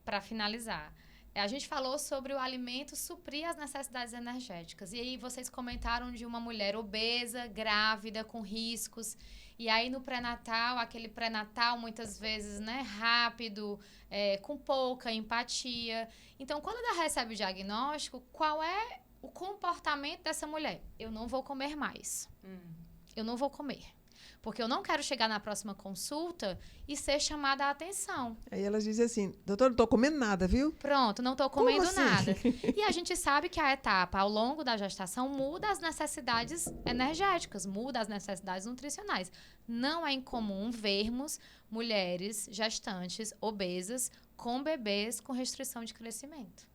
para finalizar. A gente falou sobre o alimento suprir as necessidades energéticas. E aí vocês comentaram de uma mulher obesa, grávida, com riscos. E aí no pré-natal, aquele pré-natal muitas vezes, né, rápido, com pouca empatia. Então, quando ela recebe o diagnóstico, qual é o comportamento dessa mulher? Eu não vou comer mais. Eu não vou comer. Porque eu não quero chegar na próxima consulta e ser chamada a atenção. Aí elas dizem assim, doutor, não estou comendo nada, viu? Pronto, não estou comendo assim? nada. E a gente sabe que a etapa, ao longo da gestação, muda as necessidades energéticas, muda as necessidades nutricionais. Não é incomum vermos mulheres gestantes obesas com bebês com restrição de crescimento.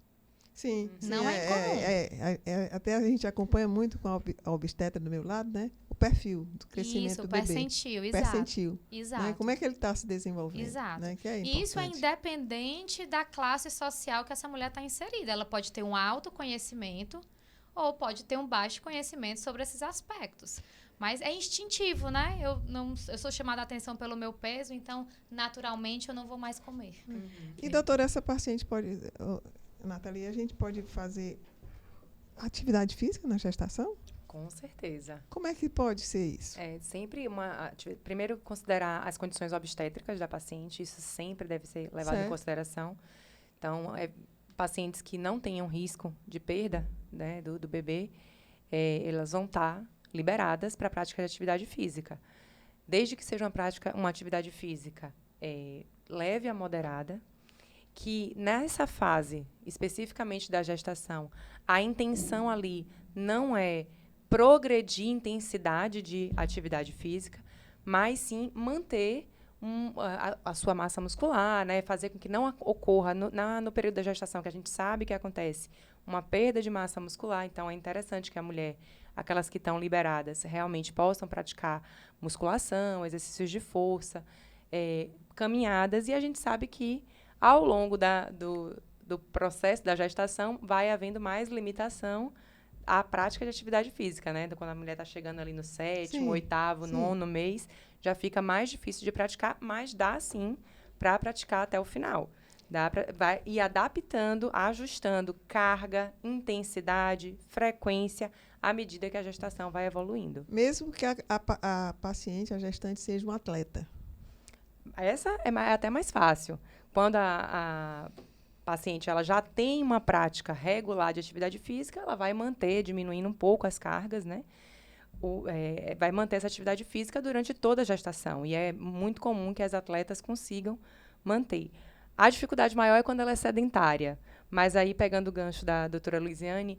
Sim. Não é incomum. Até a gente acompanha muito com a obstetra do meu lado, né? O perfil do crescimento Isso, do o bebê. percentil, exato. Percentil. Exato. Né? Como é que ele está se desenvolvendo? Exato. Né? Que é E isso é importante. independente da classe social que essa mulher está inserida. Ela pode ter um alto conhecimento ou pode ter um baixo conhecimento sobre esses aspectos. Mas é instintivo, né? Eu sou chamada a atenção pelo meu peso, então, naturalmente, eu não vou mais comer. E, doutora, essa paciente pode... Nathalie, a gente pode fazer atividade física na gestação? Com certeza. Como é que pode ser isso? É sempre primeiro, considerar as condições obstétricas da paciente. Isso sempre deve ser levado em consideração. Então, pacientes que não tenham risco de perda, né, do bebê, elas vão estar liberadas para a prática de atividade física. Desde que seja uma atividade física leve a moderada, que nessa fase, especificamente da gestação, a intenção ali não é progredir intensidade de atividade física, mas sim manter a sua massa muscular, né? Fazer com que não ocorra no período da gestação, que a gente sabe que acontece, uma perda de massa muscular. Então, é interessante que a mulher, aquelas que estão liberadas, realmente possam praticar musculação, exercícios de força, caminhadas, e a gente sabe que ao longo do processo da gestação, vai havendo mais limitação à prática de atividade física, né? Quando a mulher está chegando ali no 7º, 8º, 9º mês, já fica mais difícil de praticar, mas dá sim para praticar até o final. Vai ir adaptando, ajustando carga, intensidade, frequência, à medida que a gestação vai evoluindo. Mesmo que a paciente, a gestante, seja um atleta. Essa é até mais fácil. Quando a paciente ela já tem uma prática regular de atividade física, ela vai manter, diminuindo um pouco as cargas, né? Vai manter essa atividade física durante toda a gestação. E é muito comum que as atletas consigam manter. A dificuldade maior é quando ela é sedentária. Mas aí, pegando o gancho da doutora Luiziane,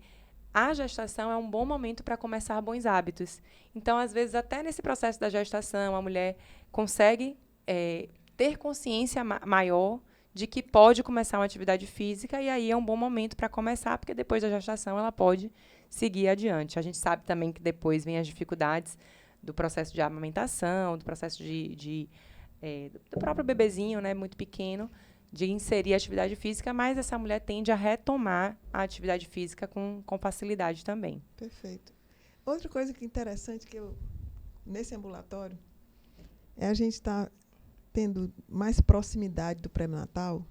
a gestação é um bom momento para começar bons hábitos. Então, às vezes, até nesse processo da gestação, a mulher consegue ter consciência maior de que pode começar uma atividade física, e aí é um bom momento para começar, porque depois da gestação ela pode seguir adiante. A gente sabe também que depois vem as dificuldades do processo de amamentação, do processo do próprio bebezinho, né, muito pequeno, de inserir a atividade física, mas essa mulher tende a retomar a atividade física com facilidade também. Perfeito. Outra coisa que é interessante que nesse ambulatório é a gente estar tendo mais proximidade do pré-natal,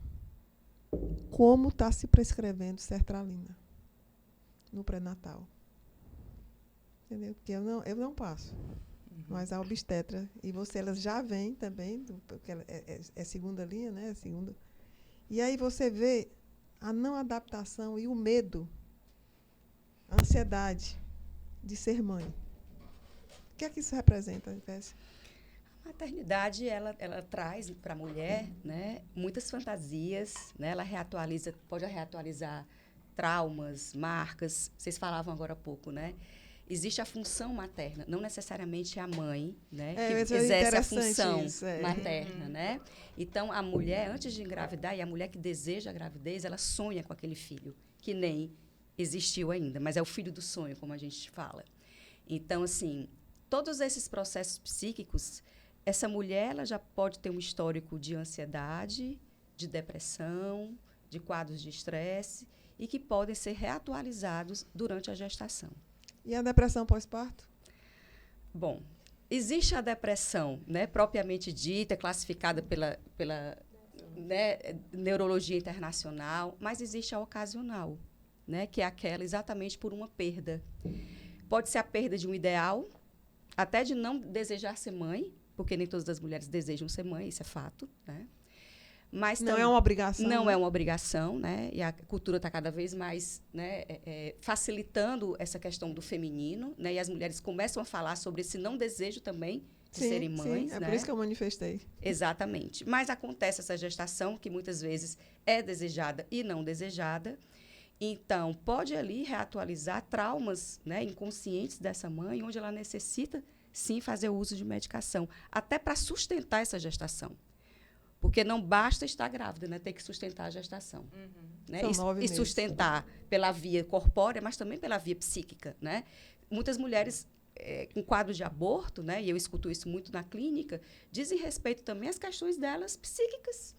como está se prescrevendo sertralina no pré-natal. Entendeu? Porque eu não passo. Mas a obstetra e você, elas já vêm também, porque é segunda linha, né? Segunda. E aí você vê a não adaptação e o medo, a ansiedade de ser mãe. O que é que isso representa, Ivete? A maternidade, ela traz para a mulher, né, muitas fantasias, né? Ela pode reatualizar traumas, marcas. Vocês falavam agora há pouco, né? Existe a função materna, não necessariamente a mãe, né, que exerce a função materna, né? Então, a mulher, antes de engravidar, e a mulher que deseja a gravidez, ela sonha com aquele filho, que nem existiu ainda, mas é o filho do sonho, como a gente fala. Então, assim, todos esses processos psíquicos, essa mulher ela já pode ter um histórico de ansiedade, de depressão, de quadros de estresse, e que podem ser reatualizados durante a gestação. E a depressão pós-parto? Bom, existe a depressão, né, propriamente dita, classificada pela né, neurologia internacional, mas existe a ocasional, né, que é aquela exatamente por uma perda. Pode ser a perda de um ideal, até de não desejar ser mãe, porque nem todas as mulheres desejam ser mãe, isso é fato, né? Mas não é uma obrigação. Não é uma obrigação, né? E a cultura está cada vez mais, né, facilitando essa questão do feminino, né? E as mulheres começam a falar sobre esse não desejo também de serem mães. Sim, é né? por isso que eu manifestei. Exatamente. Mas acontece essa gestação, que muitas vezes é desejada e não desejada. Então, pode ali reatualizar traumas, né, inconscientes dessa mãe, onde ela necessita, sim, fazer o uso de medicação, até para sustentar essa gestação. Porque não basta estar grávida, né? Tem que sustentar a gestação. Né? São 9 e meses. Sustentar pela via corpórea, mas também pela via psíquica. Né? Muitas mulheres com quadro de aborto, né? E eu escuto isso muito na clínica, dizem respeito também às questões delas psíquicas.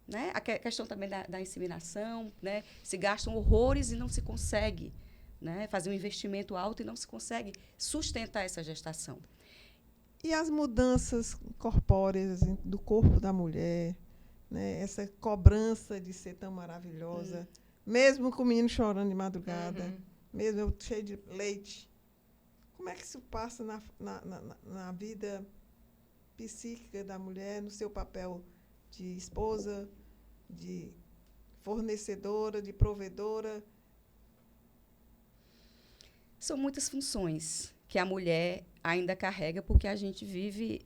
Né? A questão também da inseminação, né? Se gastam horrores e não se consegue, né, fazer um investimento alto e não se consegue sustentar essa gestação. E as mudanças corpóreas do corpo da mulher, né? Essa cobrança de ser tão maravilhosa, mesmo com o menino chorando de madrugada, mesmo eu cheio de leite. Como é que isso passa na vida psíquica da mulher, no seu papel de esposa, de fornecedora, de provedora? São muitas funções que a mulher ainda carrega, porque a gente vive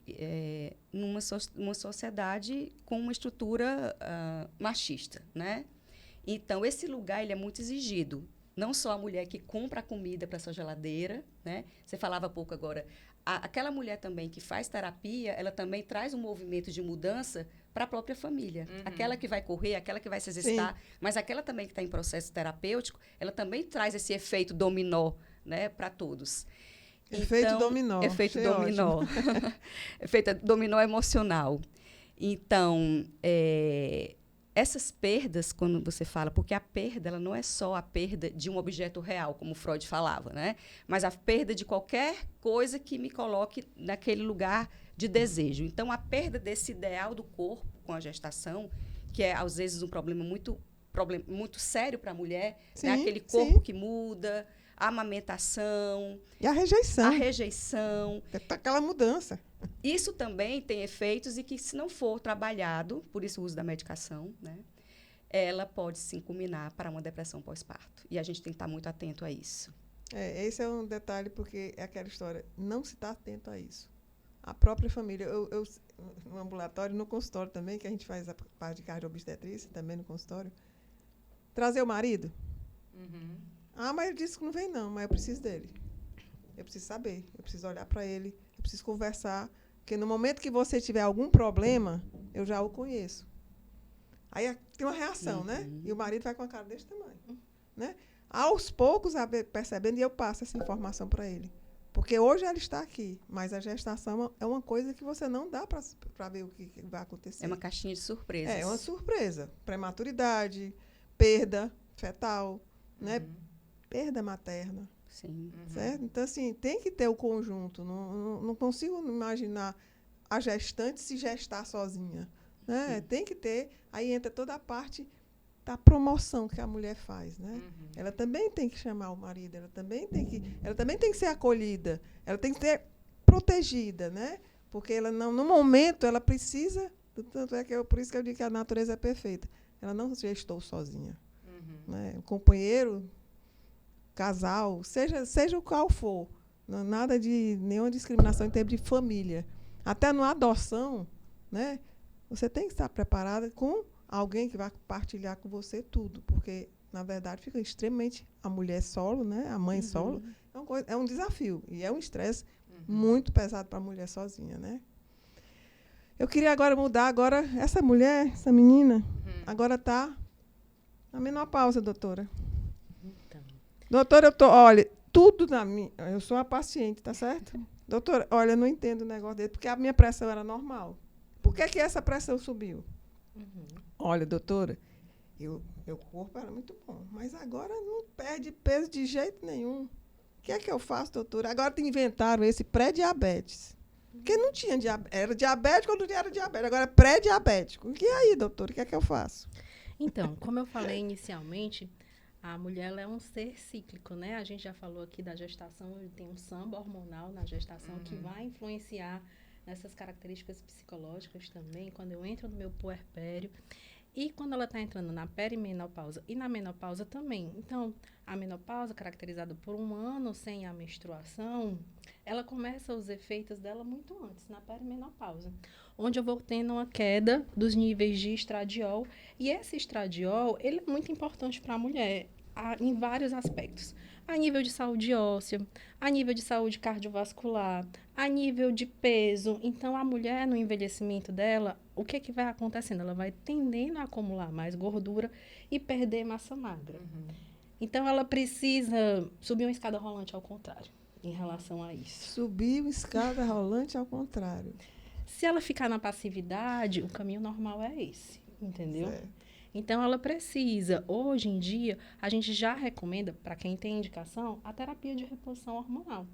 numa sociedade com uma estrutura machista, né? Então, esse lugar ele é muito exigido. Não só a mulher que compra a comida para sua geladeira, né? Você falava há pouco agora. Aquela mulher também que faz terapia, ela também traz um movimento de mudança para a própria família. Aquela que vai correr, aquela que vai se exercitar, mas aquela também que está em processo terapêutico, ela também traz esse efeito dominó, né, para todos. Efeito dominó. Efeito dominó. Efeito dominó emocional. Então, essas perdas, quando você fala, porque a perda ela não é só a perda de um objeto real, como Freud falava, né? Mas a perda de qualquer coisa que me coloque naquele lugar de desejo. Então, a perda desse ideal do corpo com a gestação, que é, às vezes, um problema muito sério para a mulher, né? Aquele corpo que muda, a amamentação. E a rejeição. A rejeição. Aquela mudança. Isso também tem efeitos e que, se não for trabalhado, por isso o uso da medicação, né, ela pode se culminar para uma depressão pós-parto. E a gente tem que estar muito atento a isso. Esse é um detalhe, porque é aquela história, não se está atento a isso. A própria família, eu no ambulatório, no consultório também, que a gente faz a parte de cardio-obstetrícia, também no consultório, trazer o marido. Mas ele disse que não vem não, mas eu preciso dele. Eu preciso saber, eu preciso olhar para ele, eu preciso conversar, porque no momento que você tiver algum problema, eu já o conheço. Aí tem uma reação, né? E o marido vai com a cara desse tamanho. Né? Aos poucos, percebendo, e eu passo essa informação para ele. Porque hoje ela está aqui, mas a gestação é uma coisa que você não dá para ver o que vai acontecer. É uma caixinha de surpresas. É uma surpresa. Prematuridade, perda fetal, né? Perda materna. Sim. Certo? Então, assim, tem que ter o conjunto. Não consigo imaginar a gestante se gestar sozinha. Né? Tem que ter. Aí entra toda a parte da promoção que a mulher faz. Né? Ela também tem que chamar o marido, ela também tem que ser acolhida, ela tem que ser protegida, né? Porque ela não, no momento ela precisa. Tanto é que por isso que eu digo que a natureza é perfeita. Ela não gestou sozinha. Né? O companheiro, casal, seja o qual for, nada de nenhuma discriminação em termos de família. Até na adoção, né, você tem que estar preparada com alguém que vai partilhar com você tudo, porque, na verdade, fica extremamente a mulher solo, né, a mãe solo, é um desafio e é um estresse muito pesado para a mulher sozinha. Né? Eu queria agora mudar, essa mulher, essa menina, agora está na menopausa, doutora. Doutora, olha, tudo na minha... Eu sou a paciente, tá certo? Doutora, olha, eu não entendo o negócio dele, porque a minha pressão era normal. Por que essa pressão subiu? Olha, doutora, meu corpo era muito bom, mas agora não perde peso de jeito nenhum. O que é que eu faço, doutora? Agora inventaram esse pré-diabetes. Porque não tinha diabetes. Era diabético ou não era diabético? Agora é pré-diabético. E aí, doutora, o que é que eu faço? Então, como eu falei inicialmente, a mulher ela é um ser cíclico, né? A gente já falou aqui da gestação, tem um samba hormonal na gestação que vai influenciar nessas características psicológicas também, quando eu entro no meu puerpério e quando ela está entrando na perimenopausa e na menopausa também. Então, a menopausa, caracterizada por 1 ano sem a menstruação, ela começa os efeitos dela muito antes, na perimenopausa, onde eu vou tendo uma queda dos níveis de estradiol. E esse estradiol, ele é muito importante para a mulher, em vários aspectos. A nível de saúde óssea, a nível de saúde cardiovascular, a nível de peso. Então, a mulher, no envelhecimento dela, o que vai acontecendo? Ela vai tendendo a acumular mais gordura e perder massa magra. Então, ela precisa subir uma escada rolante ao contrário, em relação a isso. Subir uma escada rolante ao contrário. Se ela ficar na passividade, o caminho normal é esse, entendeu? Certo. Então, ela precisa, hoje em dia, a gente já recomenda, para quem tem indicação, a terapia de reposição hormonal.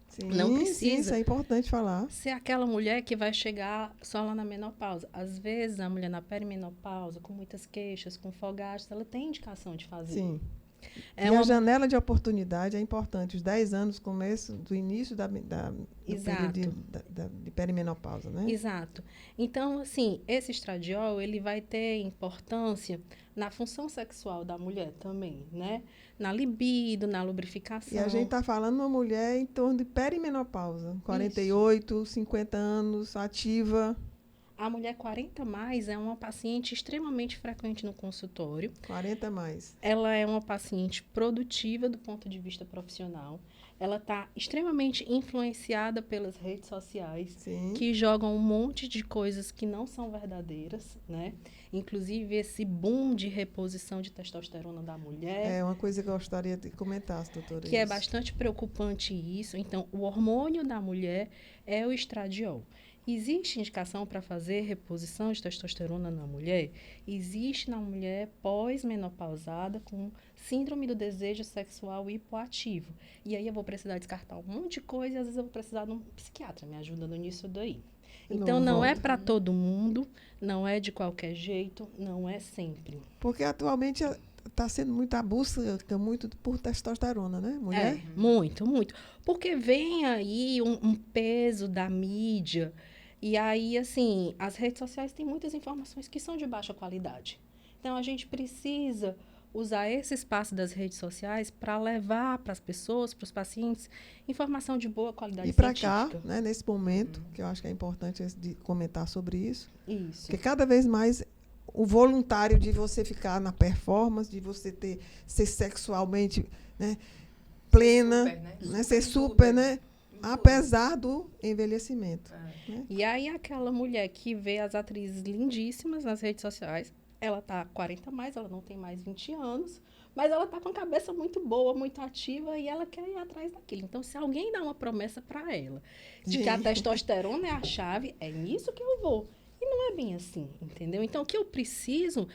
Sim, Não precisa. Sim, isso é importante falar. Ser aquela mulher que vai chegar só lá na menopausa. Às vezes, a mulher na perimenopausa, com muitas queixas, com fogagens, ela tem indicação de fazer. Sim. E a janela de oportunidade é importante. Os 10 anos, do início do período de perimenopausa, né? Exato. Então, assim, esse estradiol, ele vai ter importância na função sexual da mulher também, né? Na libido, na lubrificação. E a gente está falando de uma mulher em torno de perimenopausa. 48, 50 anos, ativa. A mulher 40 mais é uma paciente extremamente frequente no consultório. 40 mais. Ela é uma paciente produtiva do ponto de vista profissional. Ela está extremamente influenciada pelas redes sociais, Sim. que jogam um monte de coisas que não são verdadeiras, né? Inclusive esse boom de reposição de testosterona da mulher. É uma coisa que eu gostaria de comentar, doutora. Que é bastante preocupante isso. Então, o hormônio da mulher é o estradiol. Existe indicação para fazer reposição de testosterona na mulher? Existe na mulher pós-menopausada com síndrome do desejo sexual hipoativo. E aí eu vou precisar descartar um monte de coisa e às vezes eu vou precisar de um psiquiatra me ajudando nisso daí. Então, não é para todo mundo, não é de qualquer jeito, não é sempre. Porque atualmente está sendo muita busca muito por testosterona, né, mulher? É, muito, muito. Porque vem aí um peso da mídia. E aí, assim, as redes sociais têm muitas informações que são de baixa qualidade. Então, a gente precisa usar esse espaço das redes sociais para levar para as pessoas, para os pacientes, informação de boa qualidade científica. E para cá, né, nesse momento, que eu acho que é importante de comentar sobre isso. Isso. Porque cada vez mais o voluntário de você ficar na performance, de você ser sexualmente, né, plena, ser super, né? Apesar do envelhecimento. Né? E aí, aquela mulher que vê as atrizes lindíssimas nas redes sociais, ela tá 40 mais, ela não tem mais 20 anos, Mas ela está com a cabeça muito boa, muito ativa e ela quer ir atrás daquilo. Então, se alguém dá uma promessa para ela de que a testosterona é a chave, é nisso que eu vou. E não é bem assim, entendeu? Então, o que eu preciso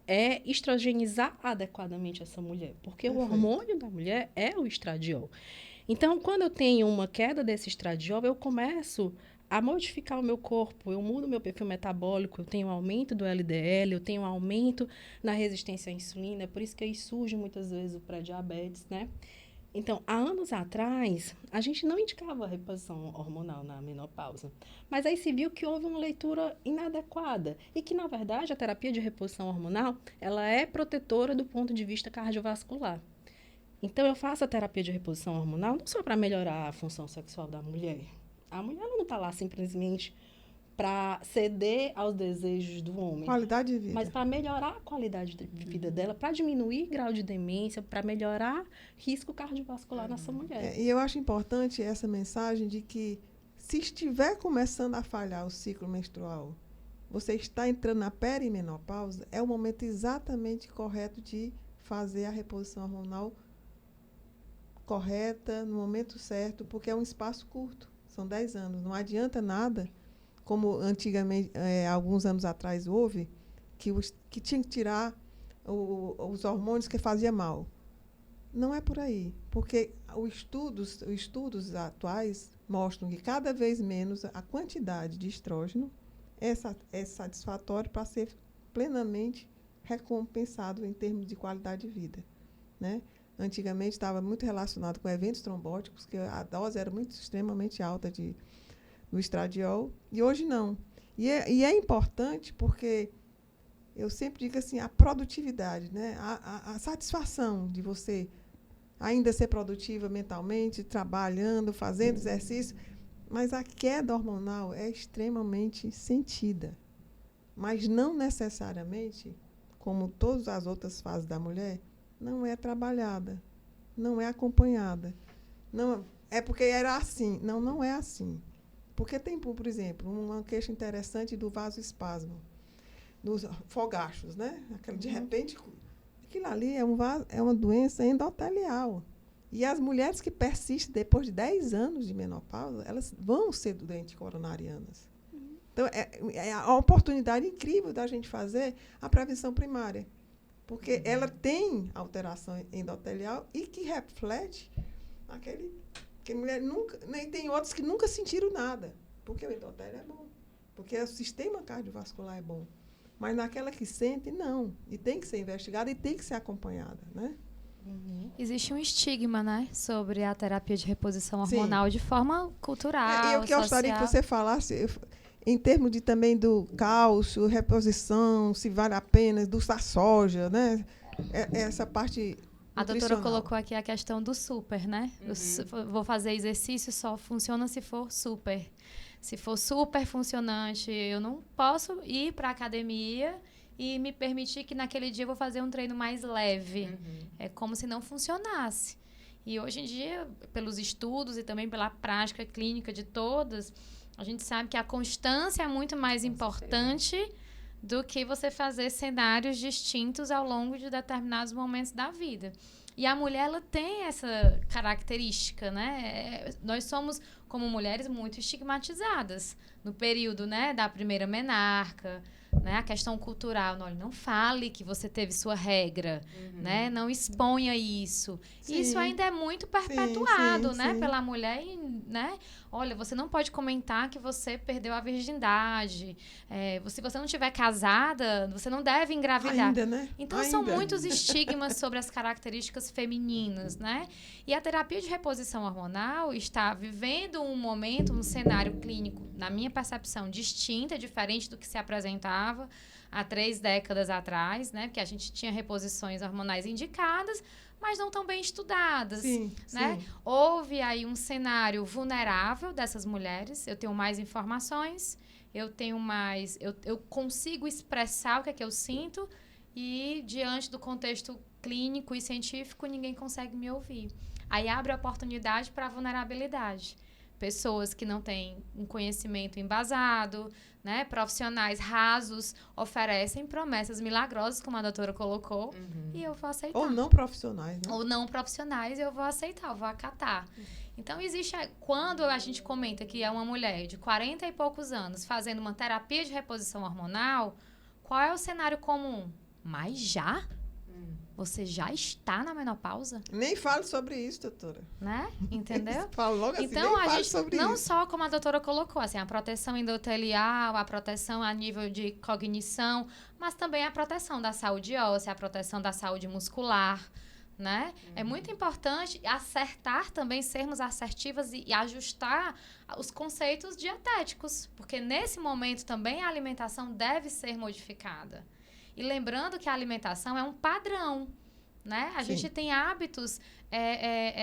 é estrogenizar adequadamente essa mulher, porque o hormônio da mulher é o estradiol. Então, quando eu tenho uma queda desse estradiol, eu começo a modificar o meu corpo, eu mudo o meu perfil metabólico, eu tenho aumento do LDL, eu tenho aumento na resistência à insulina, é por isso que aí surge muitas vezes o pré-diabetes, né? Então, há anos atrás, a gente não indicava a reposição hormonal na menopausa, mas aí se viu que houve uma leitura inadequada e que, na verdade, a terapia de reposição hormonal, ela é protetora do ponto de vista cardiovascular. Então, eu faço a terapia de reposição hormonal não só para melhorar a função sexual da mulher. A mulher não está lá simplesmente para ceder aos desejos do homem. Qualidade de vida. Mas para melhorar a qualidade de vida dela, para diminuir grau de demência, para melhorar risco cardiovascular nessa mulher. E eu acho importante essa mensagem de que, se estiver começando a falhar o ciclo menstrual, você está entrando na perimenopausa, é o momento exatamente correto de fazer a reposição hormonal correta, no momento certo, porque é um espaço curto, são 10 anos. Não adianta nada, como antigamente, alguns anos atrás houve, que tinha que tirar os hormônios que fazia mal. Não é por aí, porque os estudos atuais mostram que cada vez menos a quantidade de estrógeno é satisfatório para ser plenamente recompensado em termos de qualidade de vida, né? Antigamente estava muito relacionado com eventos trombóticos, que a dose era muito extremamente alta do estradiol, e hoje não. E é importante porque eu sempre digo assim, a produtividade, né? A satisfação de você ainda ser produtiva mentalmente, trabalhando, fazendo exercício, mas a queda hormonal é extremamente sentida. Mas não necessariamente, como todas as outras fases da mulher, não é trabalhada, não é acompanhada. Não, é porque era assim. Não, não é assim. Porque tem, por exemplo, uma queixa interessante do vasoespasmo, dos fogachos, né? De repente, aquilo ali é uma doença endotelial. E as mulheres que persistem depois de 10 anos de menopausa, elas vão ser doentes coronarianas. Então, é a oportunidade incrível da gente fazer a prevenção primária. Porque ela tem alteração endotelial e que reflete que a mulher nunca... Nem tem outros que nunca sentiram nada. Porque o endotélio é bom. Porque o sistema cardiovascular é bom. Mas naquela que sente, não. E tem que ser investigada e tem que ser acompanhada, né? Existe um estigma, né, sobre a terapia de reposição hormonal de forma cultural, eu gostaria que você falasse, em termos também do cálcio, reposição, se vale a pena, da soja, né? Essa parte A doutora colocou aqui a questão do super, né? Vou fazer exercício, só funciona se for super. Se for super funcionante, eu não posso ir para a academia e me permitir que naquele dia eu vou fazer um treino mais leve. É como se não funcionasse. E hoje em dia, pelos estudos e também pela prática clínica de todas, a gente sabe que a constância é muito mais importante do que você fazer cenários distintos ao longo de determinados momentos da vida. E a mulher, ela tem essa característica, né? Nós somos, como mulheres, muito estigmatizadas no período, né, da primeira menarca, né? A questão cultural, não fale que você teve sua regra, né? Não exponha isso. Sim. Isso ainda é muito perpetuado, sim, né? sim. Pela mulher, né? Olha, você não pode comentar que você perdeu a virgindade. Se você não estiver casada, você não deve engravidar. Ainda, né? Então, são muitos estigmas sobre as características femininas, né? E a terapia de reposição hormonal está vivendo um momento, um cenário clínico, na minha percepção, distinta, diferente do que se apresentava há 3 décadas atrás, né? Porque a gente tinha reposições hormonais indicadas, mas não tão bem estudadas, Sim, né? sim. Houve aí um cenário vulnerável dessas mulheres. Eu tenho mais informações, eu consigo expressar o que é que eu sinto e, diante do contexto clínico e científico, ninguém consegue me ouvir. Aí abre a oportunidade para a vulnerabilidade. Pessoas que não têm um conhecimento embasado, né? Profissionais rasos oferecem promessas milagrosas, como a doutora colocou, e eu vou aceitar. Ou não profissionais, né? Ou não profissionais, eu vou aceitar, eu vou acatar. Então, existe... Quando a gente comenta que é uma mulher de 40 e poucos anos fazendo uma terapia de reposição hormonal, qual é o cenário comum? Mas já? Você já está na menopausa? Nem fale sobre isso, doutora. Né? Entendeu? Fala logo assim, Então, nem a fale gente, sobre não isso. só como a doutora colocou, assim, a proteção endotelial, a proteção a nível de cognição, mas também a proteção da saúde óssea, a proteção da saúde muscular, né? É muito importante acertar também, sermos assertivas e ajustar os conceitos dietéticos, porque nesse momento também a alimentação deve ser modificada. E lembrando que a alimentação é um padrão, né? A Sim. gente tem hábitos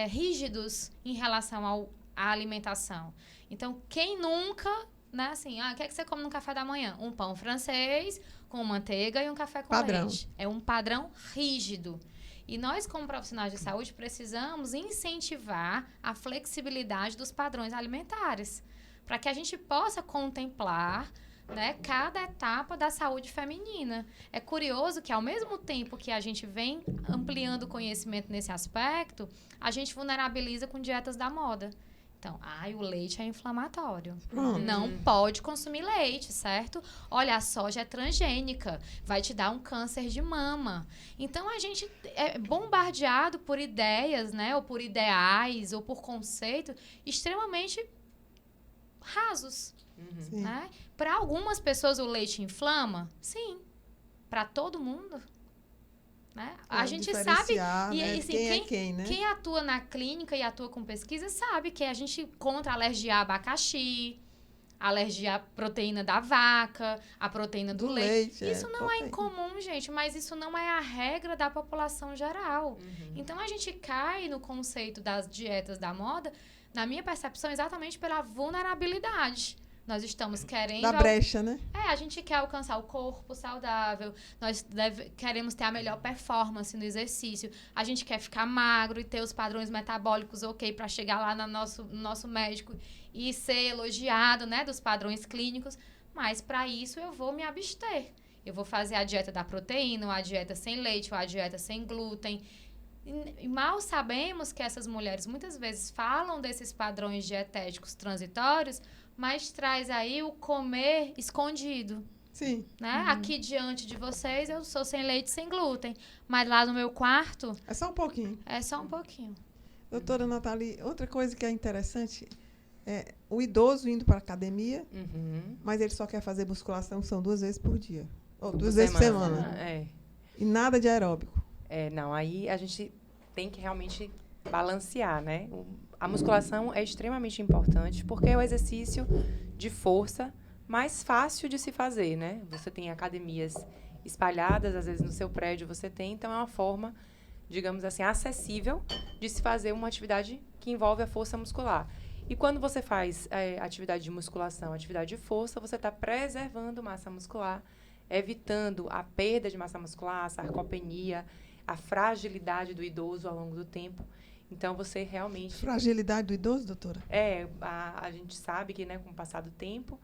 rígidos em relação à alimentação. Então, quem nunca, né? Assim, o que é que você come no café da manhã? Um pão francês com manteiga e um café com Padrão. leite. É um padrão rígido. E nós, como profissionais de saúde, precisamos incentivar a flexibilidade dos padrões alimentares, para que a gente possa contemplar, né, cada etapa da saúde feminina. É curioso que, ao mesmo tempo que a gente vem ampliando o conhecimento nesse aspecto, a gente vulnerabiliza com dietas da moda. Então, o leite é inflamatório. Pronto. Não pode consumir leite, certo? Olha, a soja é transgênica, vai te dar um câncer de mama. Então, a gente é bombardeado por ideias, né, ou por ideais, ou por conceitos extremamente rasos. Sim. Né? Para algumas pessoas o leite inflama? Sim. Para todo mundo? Né? A gente sabe... Diferenciar, né, assim, quem é quem, né? Quem atua na clínica e atua com pesquisa sabe que a gente contra alergia a abacaxi, alergia à proteína da vaca, a proteína do leite. Isso não é incomum, gente, mas isso não é a regra da população geral. Então, a gente cai no conceito das dietas da moda, na minha percepção, exatamente pela vulnerabilidade. Nós estamos querendo... Da brecha, né? A gente quer alcançar o corpo saudável, nós queremos ter a melhor performance no exercício, a gente quer ficar magro e ter os padrões metabólicos ok para chegar lá no nosso médico e ser elogiado, né, dos padrões clínicos, mas para isso eu vou me abster. Eu vou fazer a dieta da proteína, ou a dieta sem leite, ou a dieta sem glúten. E mal sabemos que essas mulheres muitas vezes falam desses padrões dietéticos transitórios, mas traz aí o comer escondido. Sim. Né? Aqui diante de vocês eu sou sem leite, sem glúten, mas lá no meu quarto É só um pouquinho. é só um pouquinho. Doutora Nathalie, outra coisa que é interessante é o idoso indo para a academia, mas ele só quer fazer musculação, são 2 vezes por dia. Ou 2 vezes por semana. E nada de aeróbico. Não, aí a gente tem que realmente balancear, né? A musculação é extremamente importante porque é o exercício de força mais fácil de se fazer, né? Você tem academias espalhadas, às vezes no seu prédio você tem, então é uma forma, digamos assim, acessível de se fazer uma atividade que envolve a força muscular. E quando você faz atividade de musculação, atividade de força, você está preservando massa muscular, evitando a perda de massa muscular, a sarcopenia, a fragilidade do idoso ao longo do tempo. Então, você realmente... Fragilidade do idoso, doutora? A gente sabe que, né, com o passar do tempo,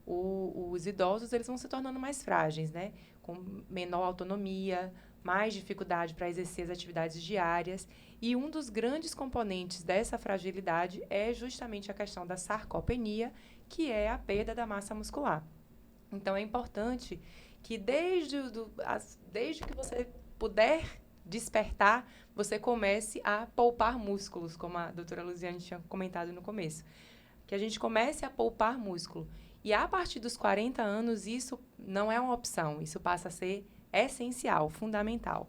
os idosos eles vão se tornando mais frágeis, né? Com menor autonomia, mais dificuldade para exercer as atividades diárias. E um dos grandes componentes dessa fragilidade é justamente a questão da sarcopenia, que é a perda da massa muscular. Então, é importante que desde que você puder despertar, você comece a poupar músculos, como a doutora Luziane tinha comentado no começo. Que a gente comece a poupar músculo. E a partir dos 40 anos, isso não é uma opção, isso passa a ser essencial, fundamental.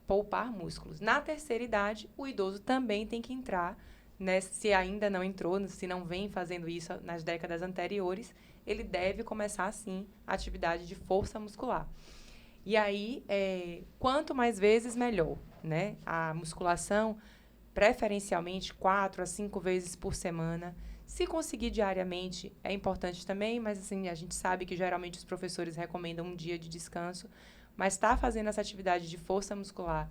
Poupar músculos. Na terceira idade, o idoso também tem que entrar, né, se ainda não entrou, se não vem fazendo isso nas décadas anteriores, ele deve começar, sim, a atividade de força muscular. E aí, quanto mais vezes, melhor, né? A musculação, preferencialmente, 4 a 5 vezes por semana. Se conseguir diariamente, é importante também, mas assim, a gente sabe que geralmente os professores recomendam um dia de descanso, mas estar fazendo essa atividade de força muscular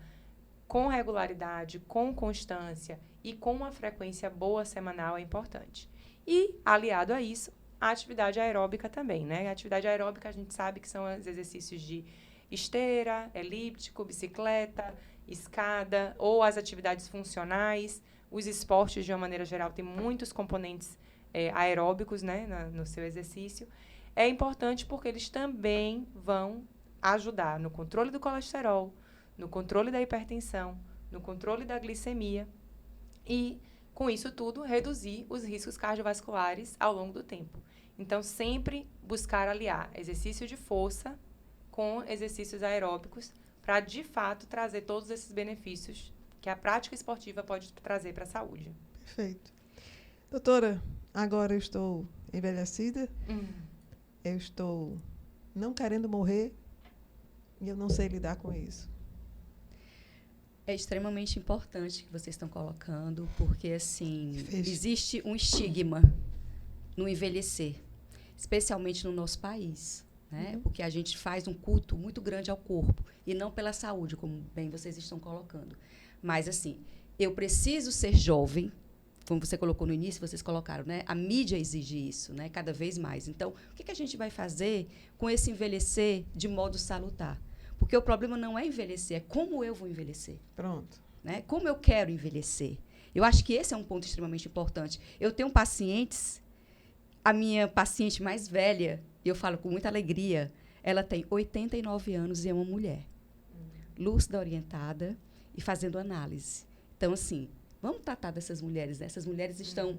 com regularidade, com constância e com uma frequência boa semanal é importante. E, aliado a isso, a atividade aeróbica também, né? A atividade aeróbica a gente sabe que são os exercícios de esteira, elíptico, bicicleta, escada, ou as atividades funcionais. Os esportes, de uma maneira geral, têm muitos componentes aeróbicos, né, no seu exercício. É importante porque eles também vão ajudar no controle do colesterol, no controle da hipertensão, no controle da glicemia e, com isso tudo, reduzir os riscos cardiovasculares ao longo do tempo. Então, sempre buscar aliar exercício de força com exercícios aeróbicos para, de fato, trazer todos esses benefícios que a prática esportiva pode trazer para a saúde. Perfeito. Doutora, agora eu estou envelhecida, eu estou não querendo morrer e eu não sei lidar com isso. É extremamente importante que vocês estão colocando, porque, assim, existe um estigma no envelhecer, especialmente no nosso país, né? Porque a gente faz um culto muito grande ao corpo, e não pela saúde, como bem vocês estão colocando. Mas, assim, eu preciso ser jovem, como você colocou no início, vocês colocaram, né? A mídia exige isso, né? Cada vez mais. Então, o que a gente vai fazer com esse envelhecer de modo salutar? Porque o problema não é envelhecer, é como eu vou envelhecer. Pronto. Né? Como eu quero envelhecer. Eu acho que esse é um ponto extremamente importante. Eu tenho pacientes, a minha paciente mais velha, eu falo com muita alegria, ela tem 89 anos e é uma mulher. Lúcida, orientada e fazendo análise. Então, assim, vamos tratar dessas mulheres. Né? Essas mulheres estão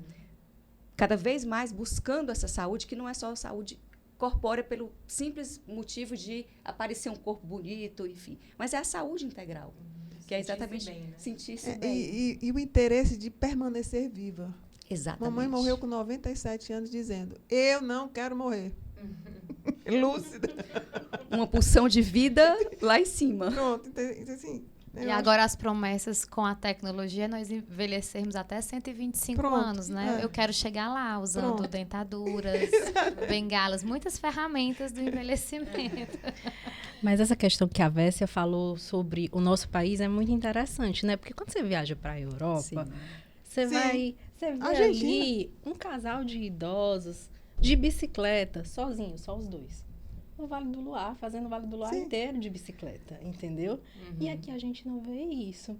cada vez mais buscando essa saúde, que não é só saúde corpórea pelo simples motivo de aparecer um corpo bonito, enfim. Mas é a saúde integral, que é exatamente bem, né? sentir-se bem. E o interesse de permanecer viva. Exatamente. Mamãe morreu com 97 anos dizendo, eu não quero morrer. Lúcida. Uma pulsão de vida lá em cima. Pronto, então, assim... E agora as promessas com a tecnologia, nós envelhecermos até 125 anos, né? Eu quero chegar lá usando dentaduras, bengalas, muitas ferramentas do envelhecimento. Mas essa questão que a Vessia falou sobre o nosso país é muito interessante, né? Porque quando você viaja para a Europa, você vê ali um casal de idosos de bicicleta, sozinhos, só os dois. No Vale do Luar, fazendo o Vale do Luar inteiro de bicicleta, entendeu? E aqui a gente não vê isso.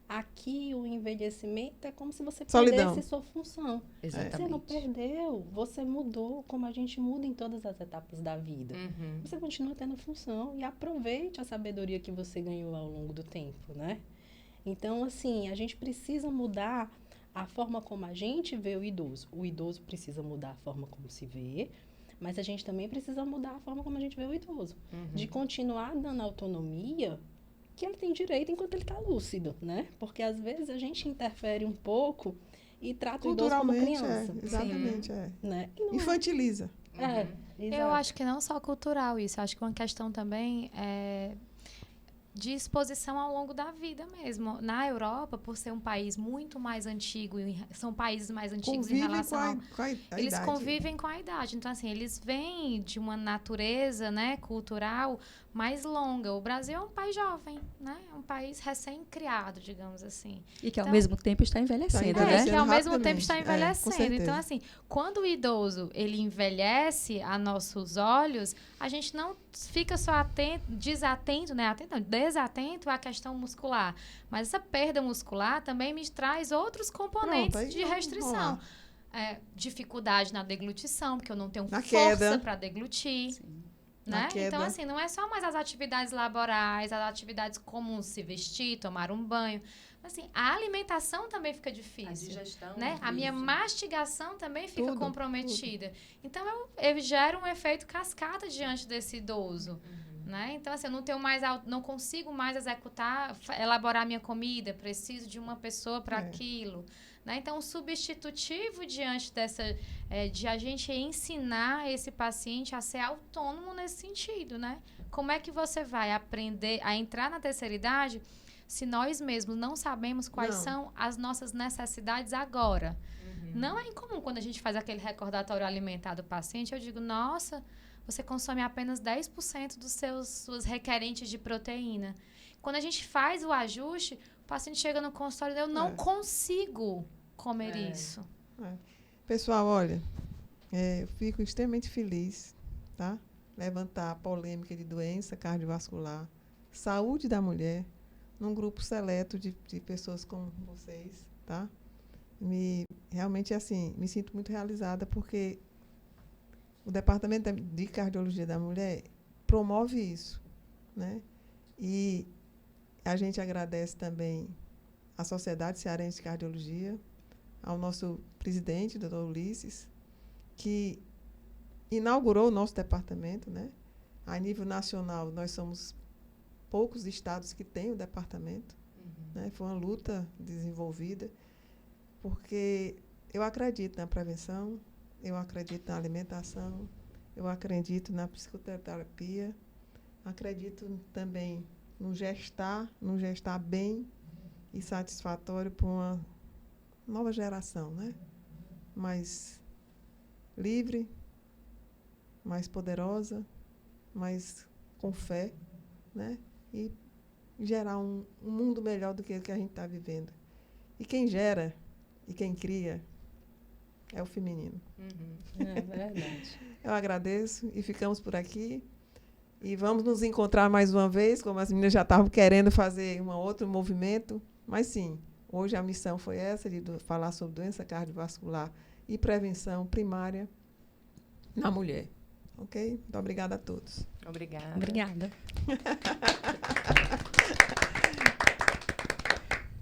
Aqui o envelhecimento é como se você perdesse sua função. Exatamente. Você não perdeu, você mudou, como a gente muda em todas as etapas da vida. Você continua tendo função e aproveite a sabedoria que você ganhou ao longo do tempo, né? Então, assim, a gente precisa mudar a forma como a gente vê o idoso. O idoso precisa mudar a forma como se vê, mas a gente também precisa mudar a forma como a gente vê o idoso. De continuar dando autonomia que ele tem direito enquanto ele está lúcido, né? Porque, às vezes, a gente interfere um pouco e trata o idoso como criança. Exatamente, Né? Infantiliza. Eu acho que não só cultural isso. Acho que uma questão também de exposição ao longo da vida mesmo. Na Europa, por ser um país muito mais antigo, são países mais antigos em relação eles convivem com a idade. Então, assim, eles vêm de uma natureza, né, cultural mais longa. O Brasil é um país jovem, né? É um país recém-criado, digamos assim. E que, ao mesmo tempo, está envelhecendo, né? Que, ao mesmo tempo, está envelhecendo. Então, assim, quando o idoso, ele envelhece a nossos olhos, a gente não fica só desatento à questão muscular. Mas essa perda muscular também me traz outros componentes de restrição. Dificuldade na deglutição, porque eu não tenho força para deglutir. Sim. Né? Então, assim, não é só mais as atividades laborais, as atividades comuns, se vestir, tomar um banho. Assim, a alimentação também fica difícil. A digestão. Né? A minha mastigação também fica comprometida. Então, eu gero um efeito cascata diante desse idoso. Né? Então, assim, eu não consigo mais elaborar minha comida, preciso de uma pessoa para aquilo. Né? Então, o substitutivo diante de a gente ensinar esse paciente a ser autônomo nesse sentido, né? Como é que você vai aprender a entrar na terceira idade se nós mesmos não sabemos quais são as nossas necessidades agora? Não é incomum quando a gente faz aquele recordatório alimentar do paciente, eu digo, nossa, você consome apenas 10% dos suas requerentes de proteína. Quando a gente faz o ajuste, o paciente chega no consultório e eu não consigo comer isso. Pessoal, olha, eu fico extremamente feliz, tá? Levantar a polêmica de doença cardiovascular, saúde da mulher, num grupo seleto de pessoas como vocês, tá? Realmente, assim, me sinto muito realizada porque o Departamento de Cardiologia da Mulher promove isso, né? E a gente agradece também à Sociedade Cearense de Cardiologia, ao nosso presidente, doutor Ulisses, que inaugurou o nosso departamento, né? A nível nacional, nós somos poucos estados que têm o departamento, né? Foi uma luta desenvolvida, porque eu acredito na prevenção, eu acredito na alimentação, eu acredito na psicoterapia, acredito também no gestar bem e satisfatório para uma nova geração, né? Mais livre, mais poderosa, mais com fé, né? E gerar um mundo melhor do que o que a gente está vivendo. E quem gera e quem cria é o feminino. É verdade. Eu agradeço e ficamos por aqui. E vamos nos encontrar mais uma vez, como as meninas já estavam querendo fazer um outro movimento. Mas sim, hoje a missão foi essa, de falar sobre doença cardiovascular e prevenção primária na mulher. Ok? Muito obrigada a todos. Obrigada. Obrigada.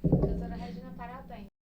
Doutora Regina, parabéns.